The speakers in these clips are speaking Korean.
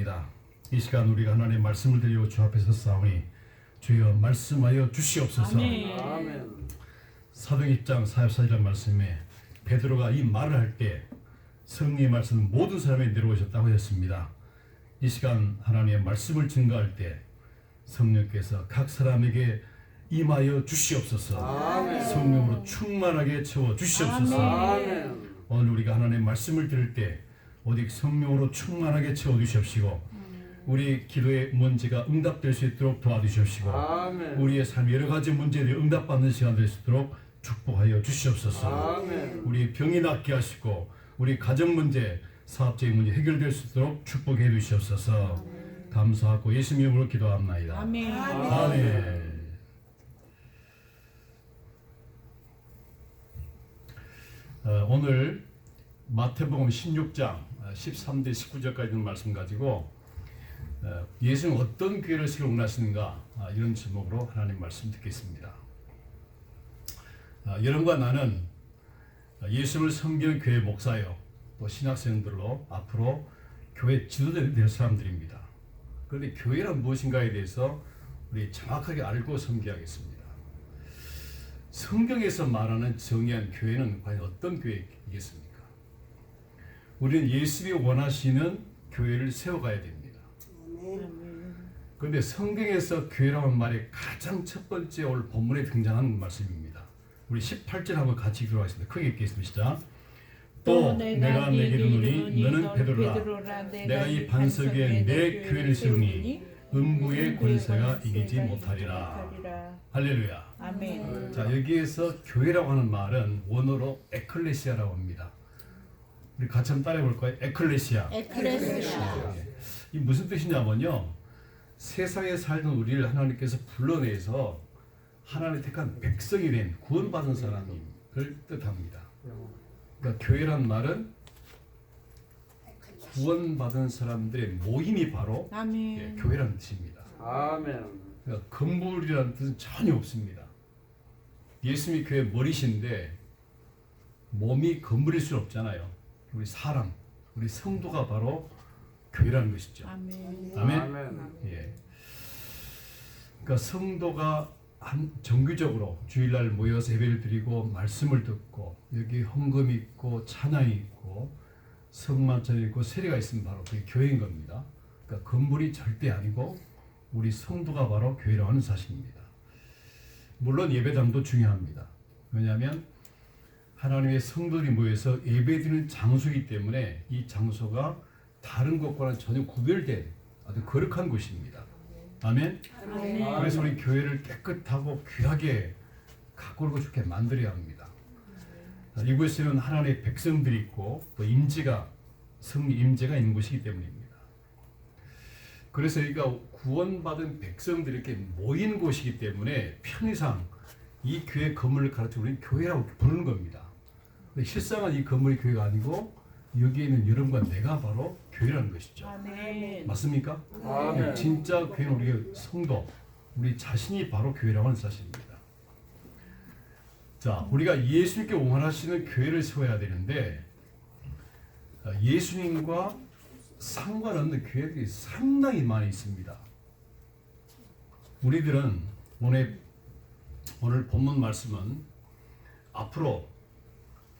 기도합니다. 이 시간 우리가 하나님의 말씀을 드리고 주 앞에 서싸우니 주여 말씀하여 주시옵소서. 아멘. 사도행 1장 44절 말씀에 베드로가 이 말을 할 때 성령의 말씀은 모든 사람에 내려오셨다고 하셨습니다. 이 시간 하나님의 말씀을 증거할 때 성령께서 각 사람에게 임하여 주시옵소서. 아멘. 성령으로 충만하게 채워 주시옵소서. 아멘. 오늘 우리가 하나님의 말씀을 들을 때 오직 성령으로 충만하게 채워 주시옵시고 우리 기도의 문제가 응답될 수 있도록 도와주시옵시고 아멘. 우리의 삶 여러 가지 문제들이 응답받는 시간 될 수 있도록 축복하여 주시옵소서. 아멘. 우리 병이 낫게 하시고 우리 가정 문제, 사업적인 문제 해결될 수 있도록 축복해 주시옵소서. 감사하고 예수님 이름으로 기도합나이다. 아멘. 아멘. 오늘 마태복음 16장 13대 19절까지 있는 말씀 가지고 예수는 어떤 교회를 세우고 원하시는가 이런 제목으로 하나님 말씀 듣겠습니다. 여러분과 나는 예수를 섬기는 교회 목사요 또 신학생들로 앞으로 교회 지도자들이 될 사람들입니다. 그런데 교회란 무엇인가에 대해서 우리 정확하게 알고 섬기하겠습니다. 성경에서 말하는 정의한 교회는 과연 어떤 교회이겠습니까? 우리는 예수님이 원하시는 교회를 세워가야 됩니다. 그런데 성경에서 교회라는 말이 가장 첫 번째 오늘 본문에 등장하는 말씀입니다. 우리 18절 한번 같이 읽도록하겠습니다. 크게 읽겠습니다. 시작. 또 내가 내게 이르노니 너는 베드로라 내가 이 반석 위에 내 교회를 세우니 음부의 권세가 이기지 못하리라. 할렐루야. 아멘. 자, 여기에서 교회라고 하는 말은 원어로 에클레시아라고 합니다. 우리 같이 한번 따라해 볼까요? 에클레시아. 에클레시아. 이 무슨 뜻이냐면요. 세상에 살던 우리를 하나님께서 불러내서 하나님의 택한 백성이 된 구원받은 사람을 뜻합니다. 그러니까 교회란 말은 구원받은 사람들의 모임이 바로 아멘. 교회라는 뜻입니다. 아멘. 그러니까 건물이라는 뜻은 전혀 없습니다. 예수님이 교회 머리신데 몸이 건물일 수 없잖아요. 우리 사람, 우리 성도가 바로 교회라는 것이죠. 아멘. 아멘. 아멘. 예. 그러니까 성도가 정규적으로 주일날 모여서 예배를 드리고 말씀을 듣고 여기 헌금이 있고 찬양이 있고 성만찬이 있고 세례가 있으면 바로 그게 교회인 겁니다. 그러니까 건물이 절대 아니고 우리 성도가 바로 교회라고 하는 사실입니다. 물론 예배당도 중요합니다. 왜냐하면 하나님의 성도들이 모여서 예배드리는 장소이기 때문에 이 장소가 다른 것과는 전혀 구별된 아주 거룩한 곳입니다. 아멘. 아멘. 그래서 우리 교회를 깨끗하고 귀하게 가꾸고 좋게 만들어야 합니다. 이곳에는 하나님의 백성들이 있고 또 성령 임재가 있는 곳이기 때문입니다. 그래서 여기가 구원받은 백성들이 이렇게 모인 곳이기 때문에 편의상 이 교회 건물을 가르쳐 우리는 교회라고 부르는 겁니다. 근데 실상은 이 건물이 교회가 아니고 여기에 있는 여러분과 내가 바로 교회라는 것이죠. 아멘. 맞습니까? 아멘. 진짜 교회는 우리의 성도, 우리 자신이 바로 교회라고 하는 사실입니다. 자, 우리가 예수님께 원하시는 교회를 세워야 되는데 예수님과 상관없는 교회들이 상당히 많이 있습니다. 우리들은 오늘 본문 말씀은 앞으로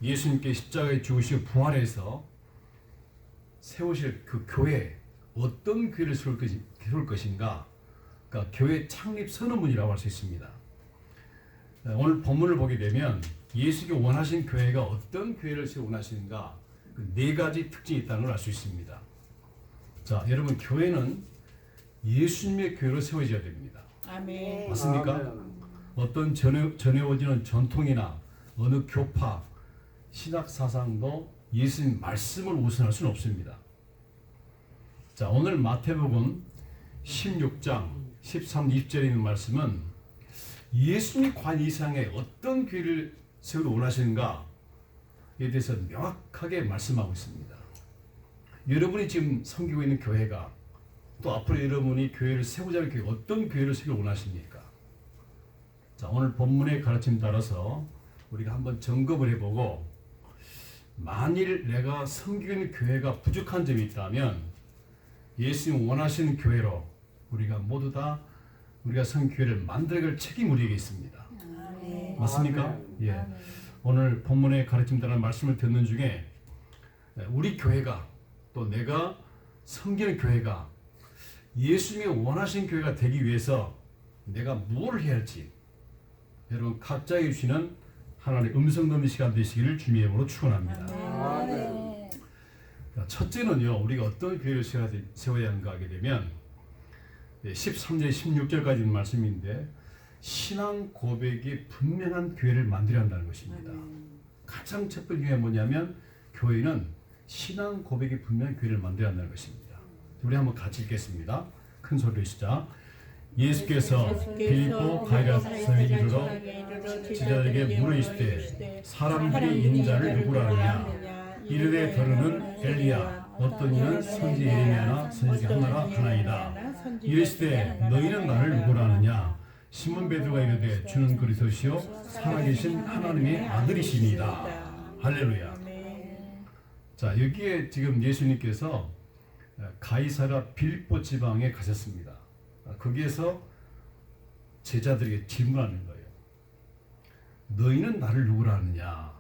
예수님께 십자가에 죽으시고 부활해서 세우실 그 교회, 어떤 교회를 세울 것인가, 그러니까 교회 창립 선언문이라고 할 수 있습니다. 오늘 본문을 보게 되면 예수님이 원하신 교회가 어떤 교회를 세우고 원하시는가, 그 네 가지 특징이 있다는 걸 알 수 있습니다. 자, 여러분, 교회는 예수님의 교회로 세워져야 됩니다. 아멘. 맞습니까? 아멘. 어떤 전해오지는 전통이나 어느 교파, 신학 사상도 예수님 말씀을 우선할 수는 없습니다. 자, 오늘 마태복음 16장 13, 20절에 있는 말씀은 예수님이 과연 이 세상에 어떤 교회를 세우기 원하시는가에 대해서 명확하게 말씀하고 있습니다. 여러분이 지금 섬기고 있는 교회가 또 앞으로 여러분이 교회를 세우자 할 교회, 어떤 교회를 세우기 원하십니까? 자, 오늘 본문의 가르침 따라서 우리가 한번 점검을 해보고 만일 내가 섬기는 교회가 부족한 점이 있다면 예수님 원하시는 교회로 우리가 모두 다 우리가 성교회를 만들어갈 책임 우리에게 있습니다. 맞습니까? 아멘. 예. 오늘 본문의 가르침 따라 말씀을 듣는 중에 우리 교회가 또 내가 섬기는 교회가 예수님이 원하신 교회가 되기 위해서 내가 무엇을 해야 할지 여러분 각자에게 주시는 하나님의 음성 듣는 시간 되시기를 주님의 이름으로 축원합니다. 아멘. 첫째는요, 우리가 어떤 교회를 세워야 하는가 하게 되면 13절 16절까지 있는 말씀인데 신앙 고백이 분명한 교회를 만들어야 한다는 것입니다. 가장 첫 번째 게 뭐냐면 교회는 신앙 고백이 분명한 교회를 만들어야 한다는 것입니다. 우리 한번 같이 읽겠습니다. 큰 소리로 시작. 예수께서 빌립보 가이사랴에 이르러 제자들에게 물으시되 사람들이 이 자를 누구라 하느냐 이르되 더러는 엘리야 어떤 이는 선지 예레미야나 선지 하나이다. 이르시되 너희는 나를 누구라 하느냐 시몬 베드로가 이르되 주는 그리스도시요 살아계신 하나님의 아들이시니이다. 할렐루야. 자, 여기에 지금 예수님께서 가이사랴 빌립보 지방에 가셨습니다. 거기에서 제자들에게 질문하는 거예요. 너희는 나를 누구라 하느냐?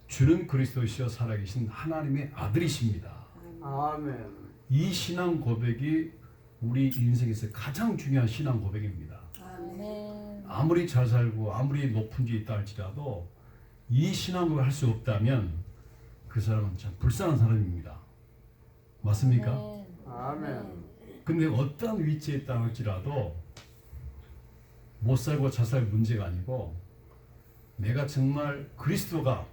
주는 그리스도시요 살아계신 하나님의 아들이십니다. 아멘. 이 신앙 고백이 우리 인생에서 가장 중요한 신앙 고백입니다. 아무리 잘 살고 아무리 높은 데 있다 할지라도 이 신앙 고백을 할 수 없다면 그 사람은 참 불쌍한 사람입니다. 맞습니까? 아멘. 근데 어떠한 위치에 있다 할지라도 못 살고 잘 살 문제가 아니고 내가 정말 그리스도가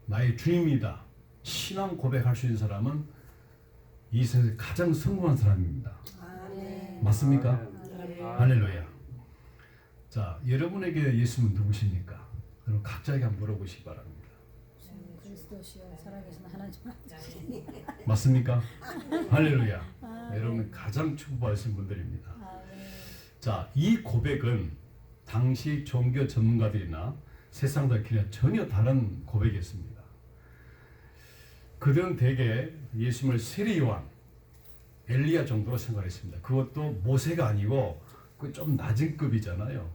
나의 주님이다 신앙 고백할 수 있는 사람은 이 세상에서 가장 성공한 사람입니다. 맞습니까? 아멘. 할렐루야. 자, 여러분에게 예수는 누구십니까? 여러분 각자에게 한번 물어보시기 바랍니다. 그리스도시요 살아계신 하나님 아버지. 맞습니까? 할렐루야. 여러분 가장 축복받으신 분들입니다. 자, 이 고백은 당시 종교 전문가들이나 세상 사람들이나 전혀 다른 고백이었습니다. 그들은 대개 예수님을 세례 요한, 엘리야 정도로 생각했습니다. 그것도 모세가 아니고 그 좀 낮은 급이잖아요.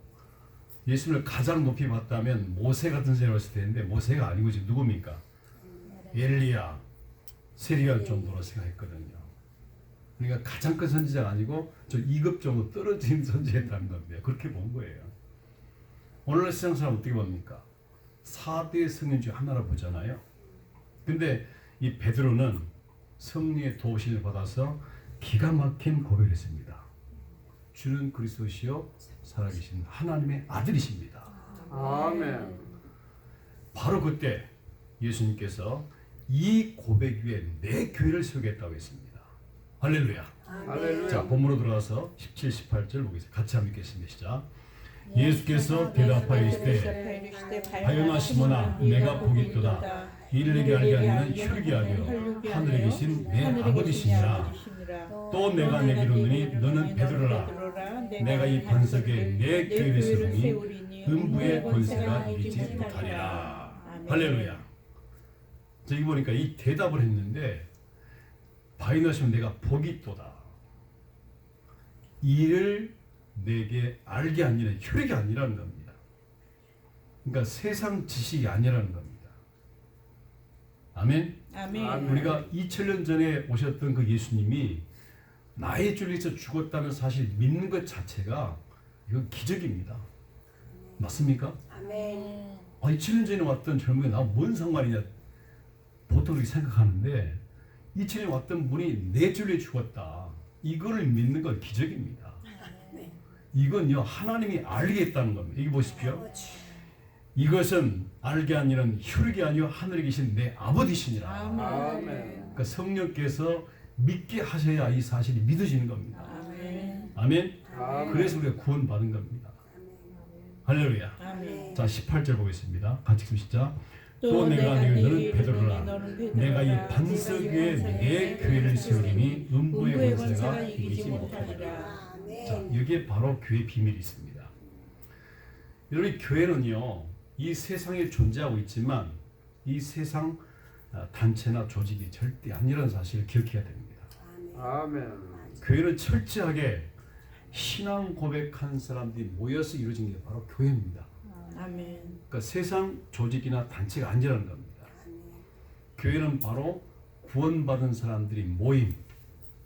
예수님을 가장 높이 봤다면 모세 같은 사람을 했을 텐데 모세가 아니고 지금 누굽니까? 엘리야, 세례 요한 정도로 생각했거든요. 그러니까 가장 큰 선지자가 아니고 저 2급 정도 떨어진 선지자였다는 겁니다. 그렇게 본 거예요. 오늘날 세상 사람 어떻게 봅니까? 4대 성인 중 하나로 보잖아요. 근데 이 베드로는 성령의 도우심을 받아서 기가 막힌 고백을 했습니다. 주는 그리스도시요 살아계신 하나님의 아들이십니다. 아멘. 바로 그때 예수님께서 이 고백 위에 내 교회를 세우겠다고 했습니다. 할렐루야. 할렐루야. 자, 본문으로 들어가서 17, 18절 보겠습니다. 같이 한번 읽겠습니다. 시작. 예수께서 대답하여 이르시되 하여나 시몬아 내가 보겠도다. 이를 내게 알게 하는 혈기 하며 하늘에 계신 내 아버지시니라. 또 내가 내게 이르노니 너는 베드로라. 내가 이 반석에 내 교회를 세우니 음부의 권세가 이기지 못하리라. 할렐루야. 저기 보니까 이 대답을 했는데 바이너시면 내가 보겠도다. 이를 내게 알게 아니라 혈액이 아니라는 겁니다. 그러니까 세상 지식이 아니라는 겁니다. 아멘. 아멘. 우리가 2000년 전에 오셨던 그 예수님이 나의 죄를 위해서 죽었다는 사실 믿는 것 자체가 이건 기적입니다. 맞습니까? 아멘. 2000년 전에 왔던 젊은이 나와 뭔 상관이냐 보통 그렇게 생각하는데 2000년에 왔던 분이 내 죄를 위해 죽었다. 이거를 믿는 건 기적입니다. 이건요 하나님이 알게 했다는 겁니다. 여기 보십시오. 이것은 알게 아니는 혈육이 아니요 하늘에 계신 내 아버지시니라. 아멘. 그러니까 성령께서 믿게 하셔야 이 사실이 믿어지는 겁니다. 아멘. 아멘. 아멘. 그래서 우리가 구원받은 겁니다. 할렐루야. 아멘. 자 18절 보겠습니다. 같이 읽읍시다. 또 내가 내게 너는 베드로라. 내가 이 반석 위에 내 교회를 세우리니 음부의 권세가 이기지 못하리라. 자, 여기에 바로 교회 비밀이 있습니다. 여러분, 교회는요, 이 세상에 존재하고 있지만 이 세상 단체나 조직이 절대 아니라는 사실을 기억해야 됩니다. 아멘. 교회는 철저하게 신앙 고백한 사람들이 모여서 이루어진 게 바로 교회입니다. 아멘. 그러니까 세상 조직이나 단체가 아니라는 겁니다. 교회는 바로 구원받은 사람들이 모임, 이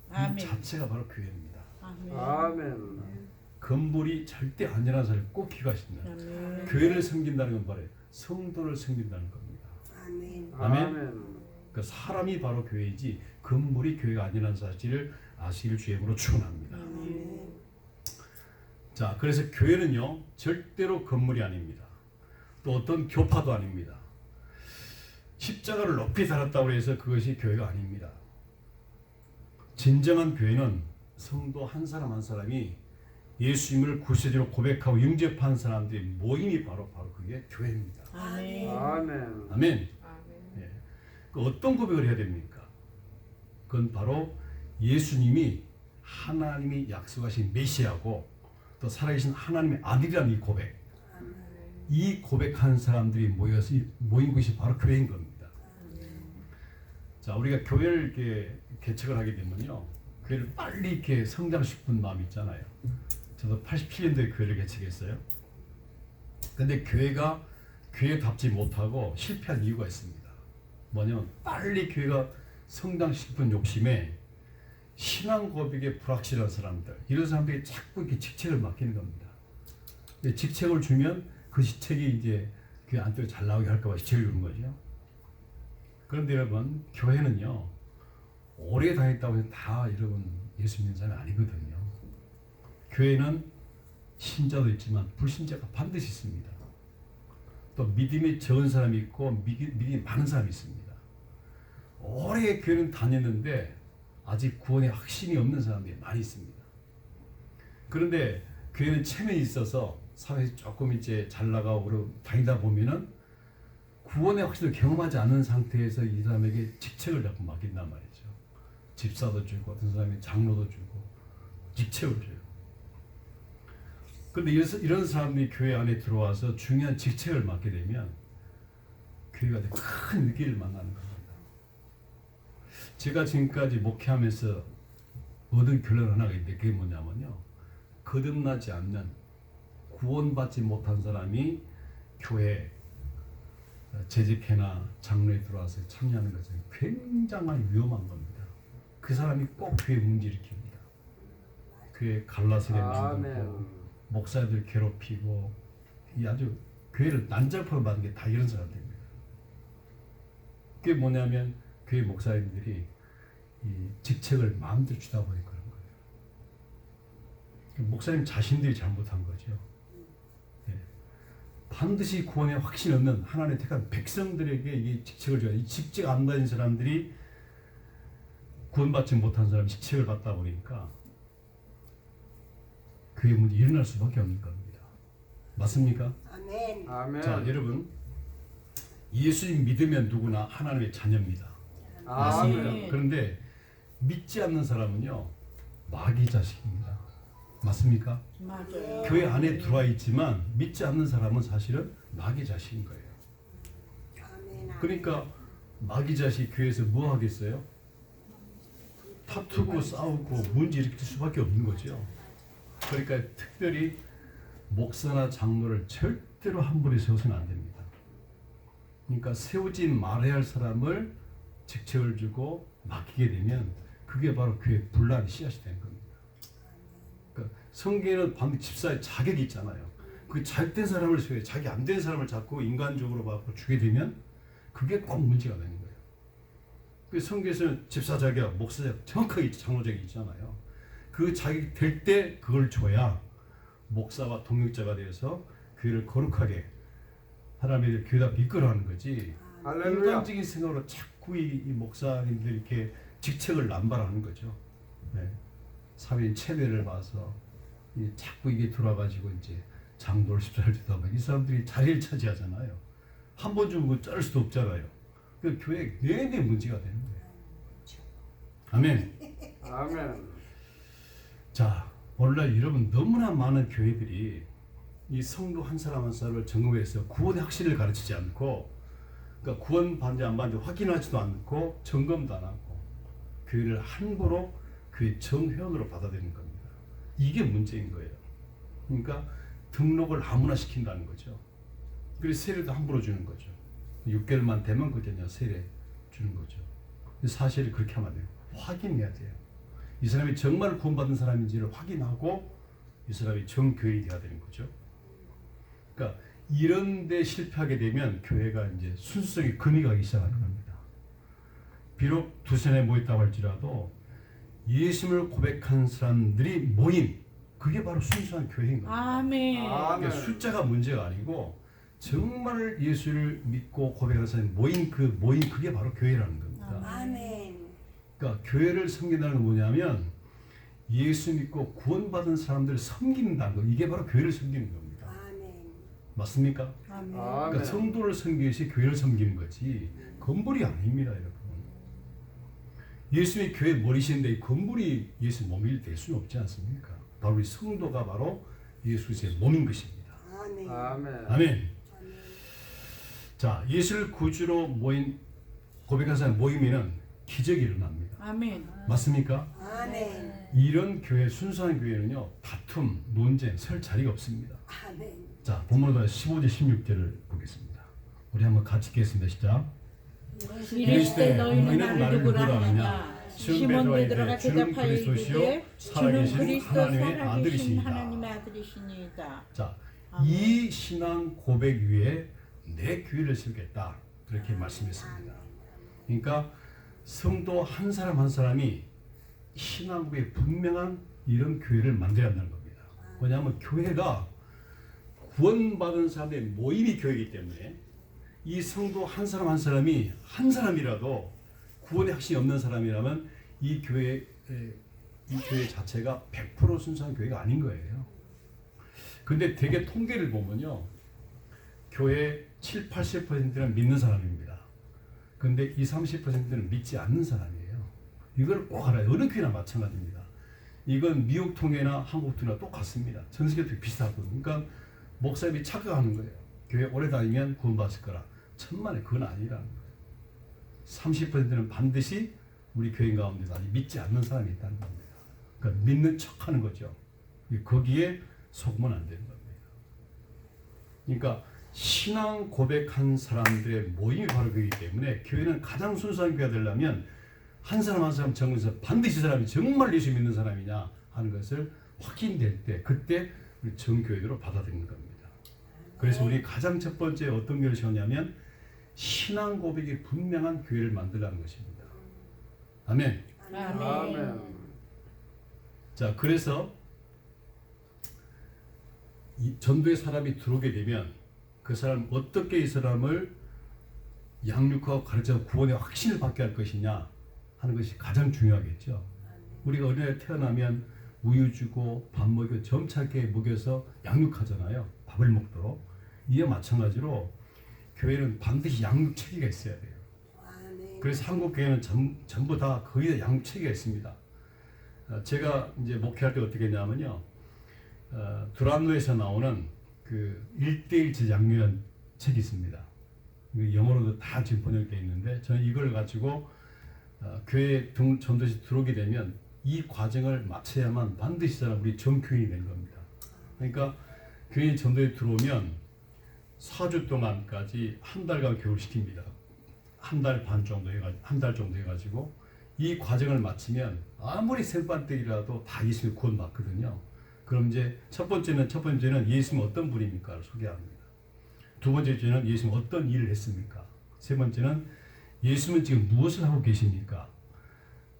아멘. 자체가 바로 교회입니다. 아멘. 아멘. 건물이 절대 아니라는 사실을 꼭 기억하십니다. 아멘. 교회를 섬긴다는 건 바로 성도를 섬긴다는 겁니다. 아멘. 그러니까 사람이 바로 교회이지 건물이 교회가 아니라는 사실을 아시길 주임으로 축원합니다. 자, 그래서 교회는요 절대로 건물이 아닙니다. 또 어떤 교파도 아닙니다. 십자가를 높이 달았다고 해서 그것이 교회가 아닙니다. 진정한 교회는 성도 한 사람 한 사람이 예수님을 구세주로 고백하고 영접한 사람들의 모임이 바로 그게 교회입니다. 아멘. 아멘. 아멘. 예. 그 어떤 고백을 해야 됩니까? 그건 바로 예수님이 하나님이 약속하신 메시아고 또 살아계신 하나님의 아들이라는 이 고백. 이 고백한 사람들이 모여서 모인 것이 바로 교회인 겁니다. 자, 우리가 교회를 이렇게 개척을 하게 되면요, 교회를 빨리 이렇게 성장하고 싶은 마음이 있잖아요. 저도 87년도에 교회를 개척했어요. 근데 교회가 교회답지 못하고 실패한 이유가 있습니다. 뭐냐면 빨리 교회가 성장시키고 싶은 욕심에 신앙 고백에 불확실한 사람들, 이런 사람들이 자꾸 이렇게 직책을 맡기는 겁니다. 근데 직책을 주면 그 직책이 이제 교회 안쪽에 잘 나오게 할까봐 직책을 주는 거죠. 그런데 여러분, 교회는요 오래 다녔다고 해서 다 여러분 예수 믿는 사람이 아니거든요. 교회는 신자도 있지만 불신자가 반드시 있습니다. 또 믿음이 적은 사람이 있고 믿음이 많은 사람이 있습니다. 오래 교회는 다녔는데 아직 구원의 확신이 없는 사람들이 많이 있습니다. 그런데 교회는 체면이 있어서 사회에서 조금 이제 잘 나가고 그러고 다니다 보면은 구원의 확신을 경험하지 않는 상태에서 이 사람에게 직책을 자꾸 맡긴단 말이죠. 집사도 주고 어떤 사람이 장로도 주고 직책을 줘요. 그런데 이런 사람들이 교회 안에 들어와서 중요한 직책을 맡게 되면 교회가 큰 위기를 만나는 겁니다. 제가 지금까지 목회하면서 얻은 결론 하나가 있는데 그게 뭐냐면요, 거듭나지 않는 구원받지 못한 사람이 교회 재직회나 장로에 들어와서 참여하는 것은 굉장히 위험한 겁니다. 그 사람이 꼭 교회 문제 일으킵니다. 교회 갈라서게 만들고 목사들 괴롭히고, 이 아주 교회를 난장판으로 만든 게 다 이런 사람들입니다. 그게 뭐냐면 교회 목사님들이 이 직책을 마음대로 주다 보니 그런 거예요. 목사님 자신들이 잘못한 거죠. 예. 반드시 구원의 확신 없는 하나님의 택한 백성들에게 이 직책을 줘야, 이 직책 안 가진 사람들이 구원받지 못한 사람이 직책을 받다 보니까 그의 문제 일어날 수밖에 없는 겁니다. 맞습니까? 아멘. 아멘. 자, 여러분, 예수님 믿으면 누구나 하나님의 자녀입니다. 아멘. 그런데 믿지 않는 사람은요 마귀 자식입니다. 맞습니까? 맞아요. 교회 안에 들어와 있지만 믿지 않는 사람은 사실은 마귀 자식인 거예요. 아멘. 그러니까 마귀 자식 교회에서 뭐 하겠어요? 다투고 싸우고 문제 일으킬 수밖에 없는 거죠. 그러니까 특별히 목사나 장로를 절대로 한 분에 세워서는 안 됩니다. 그러니까 세우지 말아야 할 사람을 직책을 주고 맡기게 되면 그게 바로 교회 분란의 씨앗이 되는 겁니다. 그러니까 성경에는 반드시 집사의 자격이 있잖아요. 그 자격된 사람을 세워야, 자기 안 된 사람을 자꾸 인간적으로 받고 주게 되면 그게 꼭 문제가 되는 거예요. 그 성경에서는 집사 자격, 목사 자격 정확하게 장로 자격이 있잖아요. 그 자격이 될 때 그걸 줘야 목사와 동역자가 되어서 교회를 거룩하게 하나님의 교회다 이끌어가는 거지. 할렐루야. 인간적인 생각으로 자꾸 이 목사님들 이렇게 직책을 남발하는 거죠. 네. 사회인 체면을 봐서 자꾸 이게 돌아가지고 이제 장도를 십자를 주다 보면 이 사람들이 자리를 차지하잖아요. 한 번 주면 자를 수도 없잖아요. 그 교회 내내 문제가 되는 거예요. 아멘. 아멘. 자, 오늘날 여러분 너무나 많은 교회들이 이 성도 한 사람 한 사람을 점검해서 구원의 확신을 가르치지 않고 그러니까 구원받는지 안 받는지 확인하지도 않고 점검도 안 하고 교회를 함부로 교회 정회원으로 받아들이는 겁니다. 이게 문제인 거예요. 그러니까 등록을 아무나 시킨다는 거죠. 그래서 세례도 함부로 주는 거죠. 6개월만 되면 그냥 세례 주는 거죠. 사실이 그렇게 하면 안 돼요. 확인해야 돼요. 이 사람이 정말 구원받은 사람인지를 확인하고 이 사람이 정교인이 돼야 되는 거죠. 그러니까 이런 데 실패하게 되면 교회가 이제 순수성이 금이 가기 시작하는 겁니다. 비록 두세에 모였다고 할지라도 예수님을 고백한 사람들이 모인 그게 바로 순수한 교회인 겁니다. 아멘. 그러니까 숫자가 문제가 아니고 정말 예수를 믿고 고백하는 사람이 모인 그게 바로 교회라는 겁니다. 아멘. 그러니까 교회를 섬긴다는 건 뭐냐면 예수 믿고 구원받은 사람들 섬긴다는 거 이게 바로 교회를 섬기는 겁니다. 아멘. 맞습니까? 아멘. 그러니까 성도를 섬기기 위해서 교회를 섬기는 거지 건물이 아닙니다, 여러분. 예수님이 교회 머리신데 이 건물이 예수 몸이 될 수는 없지 않습니까? 바로 이 성도가 바로 예수 그리스도의 몸인 것입니다. 아멘. 아멘. 아멘. 아멘. 자, 예수를 구주로 모인 고백한 사람 모임에는 기적이 일어납니다. 아멘. 맞습니까? 아멘. 이런 교회, 순수한 교회는요, 다툼, 논쟁, 설 자리가 없습니다. 아멘. 자, 본문으로 15절, 16절을 보겠습니다. 우리 한번 같이 읽겠습니다. 시작. 이르실 때 너희는 나를 누구라 하느냐? 시몬 베드로가 주는 대답하여 그리스도시요 이르되 주는 살아계신 그리스도 하나님의 살아계신 아들이시니라. 하나님의 아들이시니이다. 자, 아멘. 이 신앙 고백 위에 내 교회를 세우겠다. 그렇게 말씀했습니다. 그러니까 성도 한 사람 한 사람이 신앙 고백에 분명한 이런 교회를 만들어야 한다는 겁니다. 왜냐하면 교회가 구원받은 사람의 모임이 교회이기 때문에 이 성도 한 사람 한 사람이 한 사람이라도 구원의 확신이 없는 사람이라면 이 교회 자체가 100% 순수한 교회가 아닌 거예요. 근데 대개 통계를 보면요, 교회 7, 80%는 믿는 사람입니다. 근데 20, 30%는 믿지 않는 사람이에요. 이걸 꼭 알아요. 어느 교회나 마찬가지입니다. 이건 미국 통계나 한국 통계나 똑같습니다. 전 세계도 비슷하거든요. 그러니까 목사님이 착각하는 거예요. 교회 오래 다니면 구원받을 거라. 천만에 그건 아니라는 거예요. 30%는 반드시 우리 교인 가운데 아직 믿지 않는 사람이 있다는 겁니다. 그러니까 믿는 척하는 거죠. 거기에 속으면 안 되는 겁니다. 그러니까 신앙 고백한 사람들의 모임이 바로 그이기 때문에 교회는 가장 순수한 교회가 되려면 한 사람 한 사람 정해서 반드시 이 사람이 정말 예수 믿는 사람이냐 하는 것을 확인될 때 그때 우리 정교회로 받아들이는 겁니다. 그래서 우리 가장 첫 번째 어떤 교회를 세우냐면 신앙 고백이 분명한 교회를 만들라는 것입니다. 아멘. 아멘. 자, 그래서 이 전도의 사람이 들어오게 되면 그 사람 어떻게 이 사람을 양육하고 가르쳐 구원의 확신을 받게 할 것이냐 하는 것이 가장 중요하겠죠. 우리가 어린애 태어나면 우유 주고 밥 먹여 점차게 먹여서 양육하잖아요. 밥을 먹도록. 이에 마찬가지로 교회는 반드시 양육 체계가 있어야 돼요. 아멘. 그래서 한국 교회는 전부 다 거의 다 양육 체계가 있습니다. 제가 이제 목회할 때 어떻게 했냐면요, 두란노에서 나오는 그 1:1 재장면 책이 있습니다. 영어로도 다 지금 번역되어 있는데 저는 이걸 가지고 교회 전도시 들어오게 되면 이 과정을 마쳐야만 반드시 사람 우리 정교인이 되는 겁니다. 그러니까 교인 전도에 들어오면 4주 동안까지 한 달간 교육을 시킵니다. 한 달 반 정도 한 달 정도 해가지고 이 과정을 마치면 아무리 생반대기라도 다 예수님 구원 받거든요. 그럼 이제 첫 번째는 예수님 어떤 분입니까를 소개합니다. 두 번째는 예수님 어떤 일을 했습니까? 세 번째는 예수님은 지금 무엇을 하고 계십니까?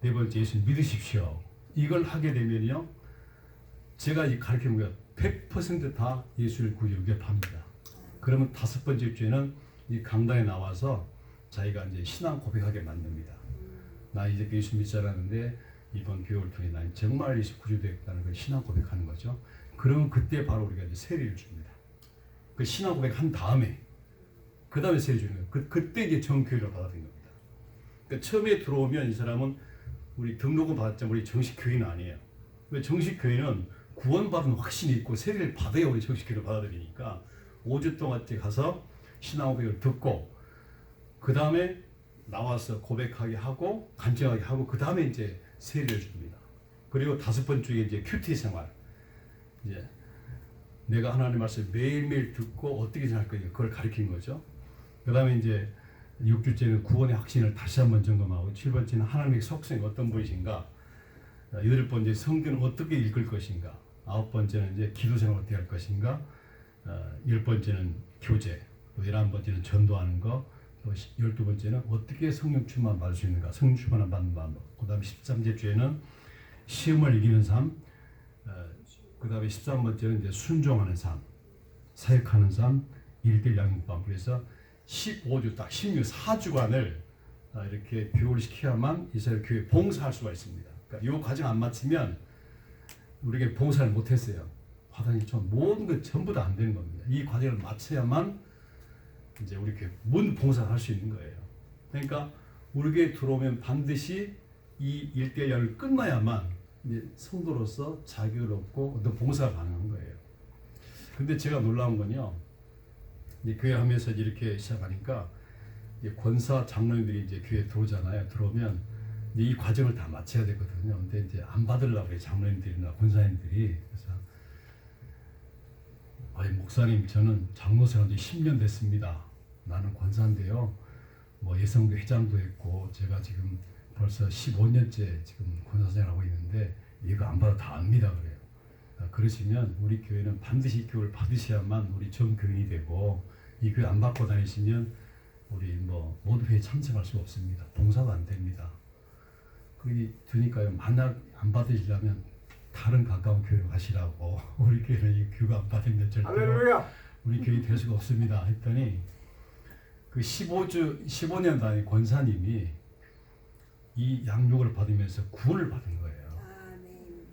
네 번째, 예수님 믿으십시오. 이걸 하게 되면요, 제가 이 가르치는 거예요. 100% 다 예수를 구주로 합니다. 그러면 다섯 번째 주에는 이 강단에 나와서 자기가 이제 신앙 고백하게 만듭니다. 나 이제 예수 믿지 않았는데 이번 교육을 통해 난 정말 예수 구주되었다는 걸 신앙 고백하는 거죠. 그러면 그때 바로 우리가 이제 세례를 줍니다. 그 신앙 고백한 다음에 그 다음에 세례 주는 거예요. 그때 이제 정교회를 받아들인 겁니다. 그러니까 처음에 들어오면 이 사람은 우리 등록은 받았지만 우리 정식 교회는 아니에요. 왜 정식 교회는 구원받은 확신이 있고 세례를 받아야 우리 정식 교회를 받아들이니까 5주 동안 가서 신앙 고백을 듣고 그 다음에 나와서 고백하게 하고 간증하게 하고 그 다음에 이제 세례를 줍니다. 그리고 다섯 번째 이제 큐티 생활. 이제 내가 하나님 말씀 매일매일 듣고 어떻게 생각할 거냐 그걸 가르친 거죠. 그 다음에 이제 6주째는 구원의 확신을 다시 한번 점검하고 7번째는 하나님의 속성이 어떤 분이신가, 8번째 성경을 어떻게 읽을 것인가, 9번째는 이제 기도 생활을 어떻게 할 것인가, 10번째는 교제, 또 11번째는 전도하는 거, 또 12번째는 어떻게 성령 충만 받을 수 있는가, 성령 충만을 받는 방법. 그 다음에 13째 주에는 시험을 이기는 삶, 그 다음에 13번째는 이제 순종하는 삶, 사역하는 삶, 일대일 양육방. 그래서 15주 딱 16주간을 이렇게 교육을 시켜야만 이스라엘 교회 봉사할 수가 있습니다. 그러니까 이 과정 안 마치면 우리가 봉사를 못했어요. 화단이처럼 모든 것 전부 다 안 되는 겁니다. 이 과정을 마쳐야만 이제 우리 교회 모든 봉사를 할 수 있는 거예요. 그러니까 우리 교회 들어오면 반드시 이 일대일을 끝나야만 이제 성도로서 자격을 얻고 어떤 봉사가 가능한 거예요. 근데 제가 놀라운 건요, 이제 교회 하면서 이렇게 시작하니까 이제 권사 장로님들이 이제 교회 들어오잖아요. 들어오면 이제 이 과정을 다 마쳐야 되거든요. 근데 이제 안 받으려고 해요. 장로님들이나 권사님들이. 그래서 목사님, 저는 장로 생활 10년 됐습니다. 나는 권사인데요. 뭐 예성교 회장도 했고 제가 지금 벌써 15년째 지금 권사생활하고 있는데 이거 안 받아 다 압니다 그래요. 그러시면 우리 교회는 반드시 교육을 받으셔야만 우리 전 교인이 되고, 이 교회 안 받고 다니시면 우리 뭐 모든 회에 참석할 수가 없습니다. 봉사도 안 됩니다. 그러니 드니까요, 만약 안 받으시려면 다른 가까운 교회로 가시라고. 우리 교회는 이 교육 안 받으면 절대로 할렐루야. 우리 교회 될 수가 없습니다 했더니, 그 15년 다닌 권사님이 이 양육을 받으면서 구원을 받은 거예요. 아멘.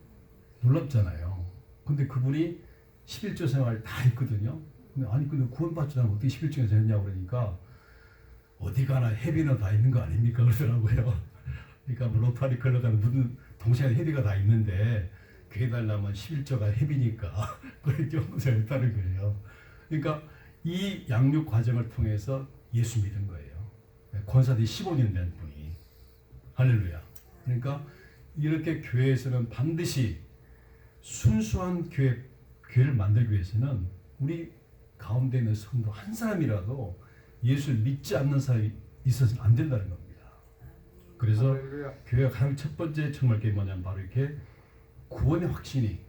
놀랍잖아요. 근데 그분이 11조 생활 다 했거든요. 근데 아니 근데 구원받지 않으면 어떻게 11조에서 했냐고 그러니까, 어디 가나 헤비는 다 있는 거 아닙니까 그러더라고요. 그러니까 뭐 로타리 클럽 가는 무슨 동시에 헤비가 다 있는데 교회 달라면 11조가 헤비니까 그렇게 했다는 거예요. 그러니까 이 양육 과정을 통해서 예수 믿은 거예요. 권사들이 15년 된 분이. 할렐루야. 그러니까 이렇게 교회에서는 반드시 순수한 교회를 만들기 위해서는 우리 가운데 있는 성도 한 사람이라도 예수를 믿지 않는 사람이 있어서는 안 된다는 겁니다. 그래서 할렐루야. 교회가 가장 첫 번째 정말 게 뭐냐면 바로 이렇게 구원의 확신이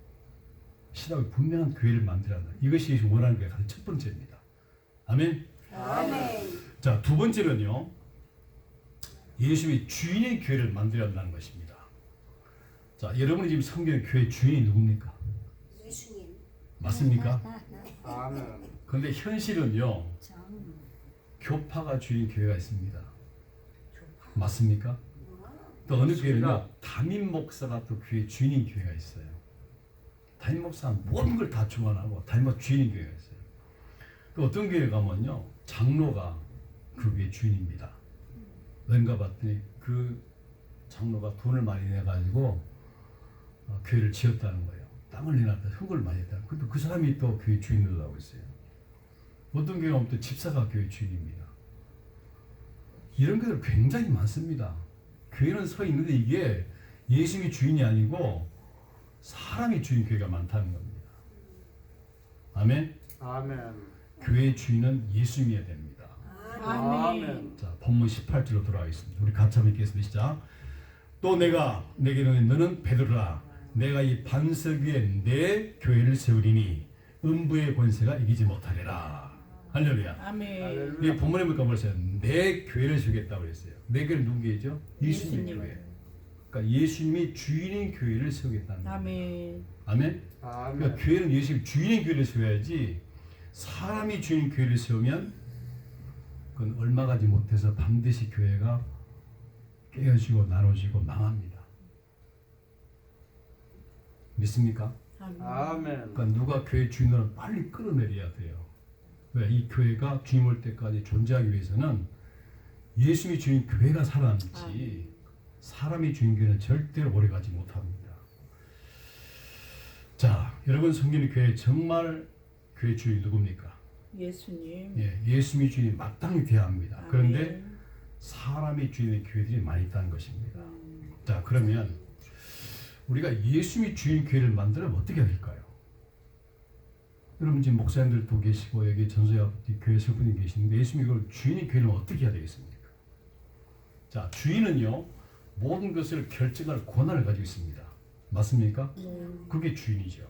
신학의 분명한 교회를 만들어야 한다. 이것이 예수 원하는 게 가장 첫 번째입니다. 아멘. 아멘. 자, 두 번째는요, 예수님이 주인의 교회를 만들어야 한다는 것입니다. 자, 여러분이 지금 섬기는 교회 주인이 누굽니까? 예수님. 맞습니까? 아멘. 그런데 현실은요, 참. 교파가 주인 교회가 있습니다. 맞습니까? 또 어느 교회는요, 담임 목사가 또 교회 주인인 교회가 있어요. 담임 목사는 모든 걸 다 주관하고 담임 목사 주인인 교회가 있어요. 또 어떤 교회 가면요, 장로가 그 교회 주인입니다. 왠가 봤더니 그 장로가 돈을 많이 내가지고 교회를 지었다는 거예요. 땅을 내놨다, 흙을 많이 했다. 근데 그 사람이 또 교회 주인으로 하고 있어요. 어떤 교회 가면 또 집사가 교회 주인입니다. 이런 것들 굉장히 많습니다. 교회는 서 있는데 이게 예수님이 주인이 아니고 사람이 주인 교회가 많다는 겁니다. 아멘. 아멘. 교회의 주인은 예수님이어야 됩니다. 아멘. 자, 본문 18절로 돌아가겠습니다. 우리 같이 한번 읽겠습니다. 시작. 또 내게 너는 베드로라, 내가 이 반석 위에 내 교회를 세우리니 음부의 권세가 이기지 못하리라. 할렐루야. 아멘. 이 본문에 보니까 뭐랬어요? 내 교회를 세우겠다고 그랬어요. 내 교회는 누구 교회죠? 예수님 예수님. 교회. 그러니까 예수님이 주인인 교회를 세우겠다는 거예요. 아멘. 아멘. 아멘. 그러니까 교회는 예수님 주인의 교회를 세워야지, 사람이 주인 교회를 세우면 그건 얼마 가지 못해서 반드시 교회가 깨어지고 나눠지고 망합니다. 믿습니까? 아멘. 아멘. 그러니까 누가 교회 주인으로 빨리 끌어내려야 돼요. 왜? 이 교회가 주님 올 때까지 존재하기 위해서는 예수님이 주인 교회가 살아남지 사람이 주인 교회는 절대로 오래가지 못합니다. 자, 여러분 섬기는 교회 정말 교회 주인이 누굽니까? 예수님. 예, 예수님이 주인이 마땅히 돼야 합니다. 그런데 아멘. 사람이 주인의 교회들이 많이 있다는 것입니다. 자, 그러면 우리가 예수님이 주인 교회를 만들면 어떻게 될까요? 여러분 지금 목사님들도 계시고 여기 전소야 교회 설분이 계시는데 예수님이 이걸 주인의 교회를 어떻게 해야 되겠습니까? 자, 주인은요 모든 것을 결정할 권한을 가지고 있습니다. 맞습니까? 그게 주인이죠.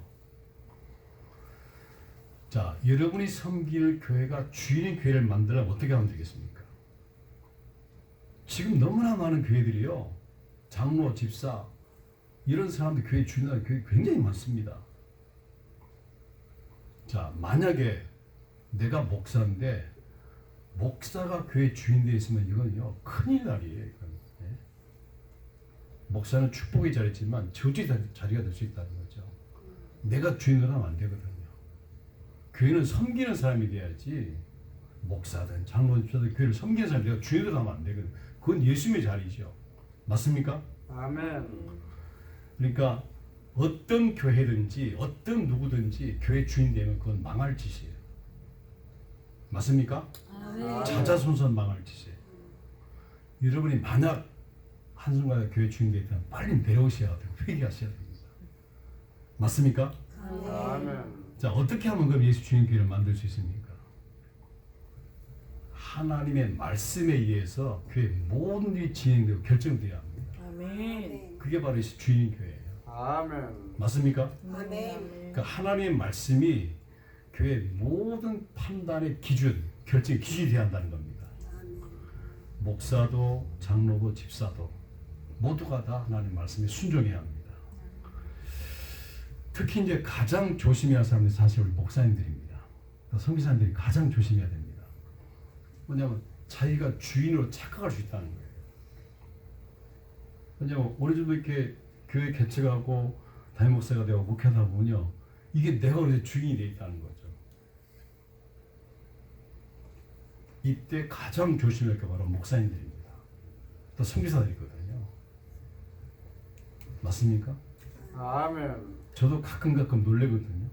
자, 여러분이 섬길 교회가 주인의 교회를 만들려면 어떻게 하면 되겠습니까? 지금 너무나 많은 교회들이요 장로, 집사 이런 사람들 교회 주인하는 교회 굉장히 많습니다. 자, 만약에 내가 목사인데 목사가 교회 주인 되어 있으면 이건요 큰일 날이에요. 이건. 예? 목사는 축복의 자리지만 저주의 자리가 될 수 있다는 거죠. 내가 주인으로 하면 안 되거든요. 교회는 섬기는 사람이 돼야지 목사든 장로든 집사든 교회를 섬기는 사람이 내가 주인으로 하면 안 되거든요. 그건 예수님의 자리죠. 맞습니까? 아멘. 그러니까 어떤 교회든지 어떤 누구든지 교회 주인 되면 그건 망할 짓이에요. 맞습니까? 아멘. 자자손손 망할 짓이에요. 여러분이 만약 한순간에 교회 주인 되면 빨리 내려오셔야 돼요. 회개하셔야 됩니다. 맞습니까? 아멘. 자, 어떻게 하면 그럼 예수 주인 교회를 만들 수 있습니까? 하나님의 말씀에 의해서 교회 모든 일이 진행되고 결정되어야 합니다. 아멘. 그게 바로 예수 주인 교회예요. 아멘. 맞습니까? 아멘. 그러니까 하나님의 말씀이 교회 모든 판단의 기준, 결정의 기준이 되어야 한다는 겁니다. 아멘. 목사도 장로도 집사도 모두가 다 하나님 말씀에 순종해야 합니다. 특히 이제 가장 조심해야 할 사람들이 사실 우리 목사님들입니다. 선교사님들이 가장 조심해야 됩니다. 뭐냐면 자기가 주인으로 착각할 수 있다는 거예요. 왜냐면 어느 정도 이렇게 교회 개척하고 담임 목사가 되고 목회하다 보면요 이게 내가 원래 주인이 돼 있다는 거죠. 이때 가장 조심할 게 바로 목사님들입니다. 또 선교사들이거든요. 맞습니까? 아멘. 저도 가끔 놀래거든요.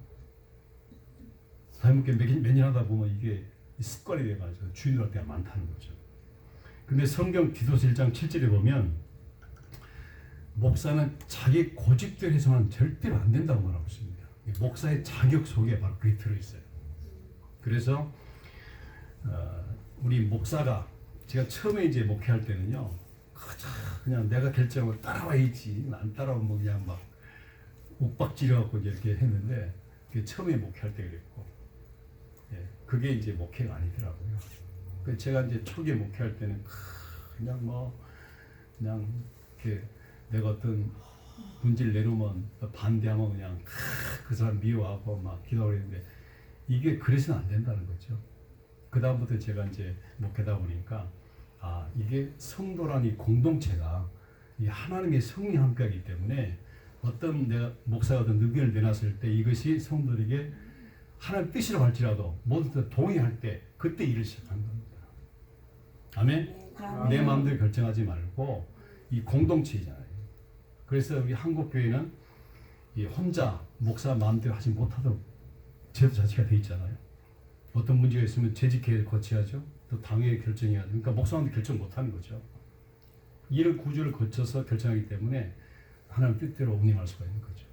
담임 목회 몇 년 하다 보면 이게 습관이 돼가지고 주인으로 할 때가 많다는 거죠. 근데 성경 디도서 1장 7절에 보면 목사는 자기 고집대로 해서는 절대로 안 된다고 말하고 있습니다. 목사의 자격 속에 바로 그게 들어있어요. 그래서 우리 목사가 제가 처음에 이제 목회할 때는요 그냥 내가 결정하고 따라와야지 안 따라오면 뭐 그냥 막 옥박지려갖고 이렇게 했는데 그게 처음에 목회할 때 그랬고 예, 그게 이제 목회가 아니더라고요. 그래서 제가 이제 초기에 목회할 때는 그냥 이렇게 내가 어떤 문제를 내놓으면 반대하면 그냥 그 사람 미워하고 막 기도하고 그랬는데 이게 그래서는 안 된다는 거죠. 그 다음부터 제가 이제 목회다 보니까 이게 성도란 이 공동체가 이 하나님의 성령 함께하기 때문에 어떤 내가 목사가 어떤 의견을 내놨을 때 이것이 성도에게 하나님 뜻이라고 할지라도 모두 동의할 때 그때 일을 시작하는 겁니다. 아멘? 아멘. 내 마음대로 결정하지 말고 이 공동체이잖아요. 그래서 우리 한국교회는 이 혼자 목사 마음대로 하지 못하도록 제도 자체가 돼 있잖아요. 어떤 문제가 있으면 재직회를 거쳐야죠. 또 당회에 결정해야죠. 그러니까 목사한테 결정 못하는 거죠. 이런 구조를 거쳐서 결정하기 때문에 하나님 뜻대로 운행할 수가 있는 거죠.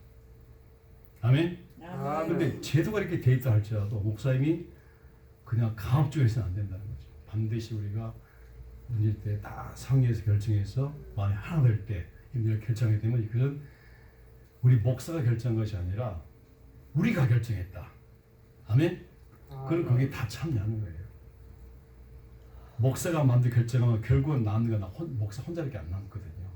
아멘? 아멘. 근데 제도가 이렇게 돼 있다 할지라도 목사님이 그냥 강압적으로 해서는 안 된다는 거죠. 반드시 우리가 문제일 때 다 상의해서 결정해서 마음이 하나 될 때 이런 결정하게 되면 이것은 우리 목사가 결정한 것이 아니라 우리가 결정했다. 아멘? 그럼 거기에 다 참여하는 거예요. 목사가 마음대로 결정하면 결국은 남는 건 목사 혼자밖에 안 남거든요.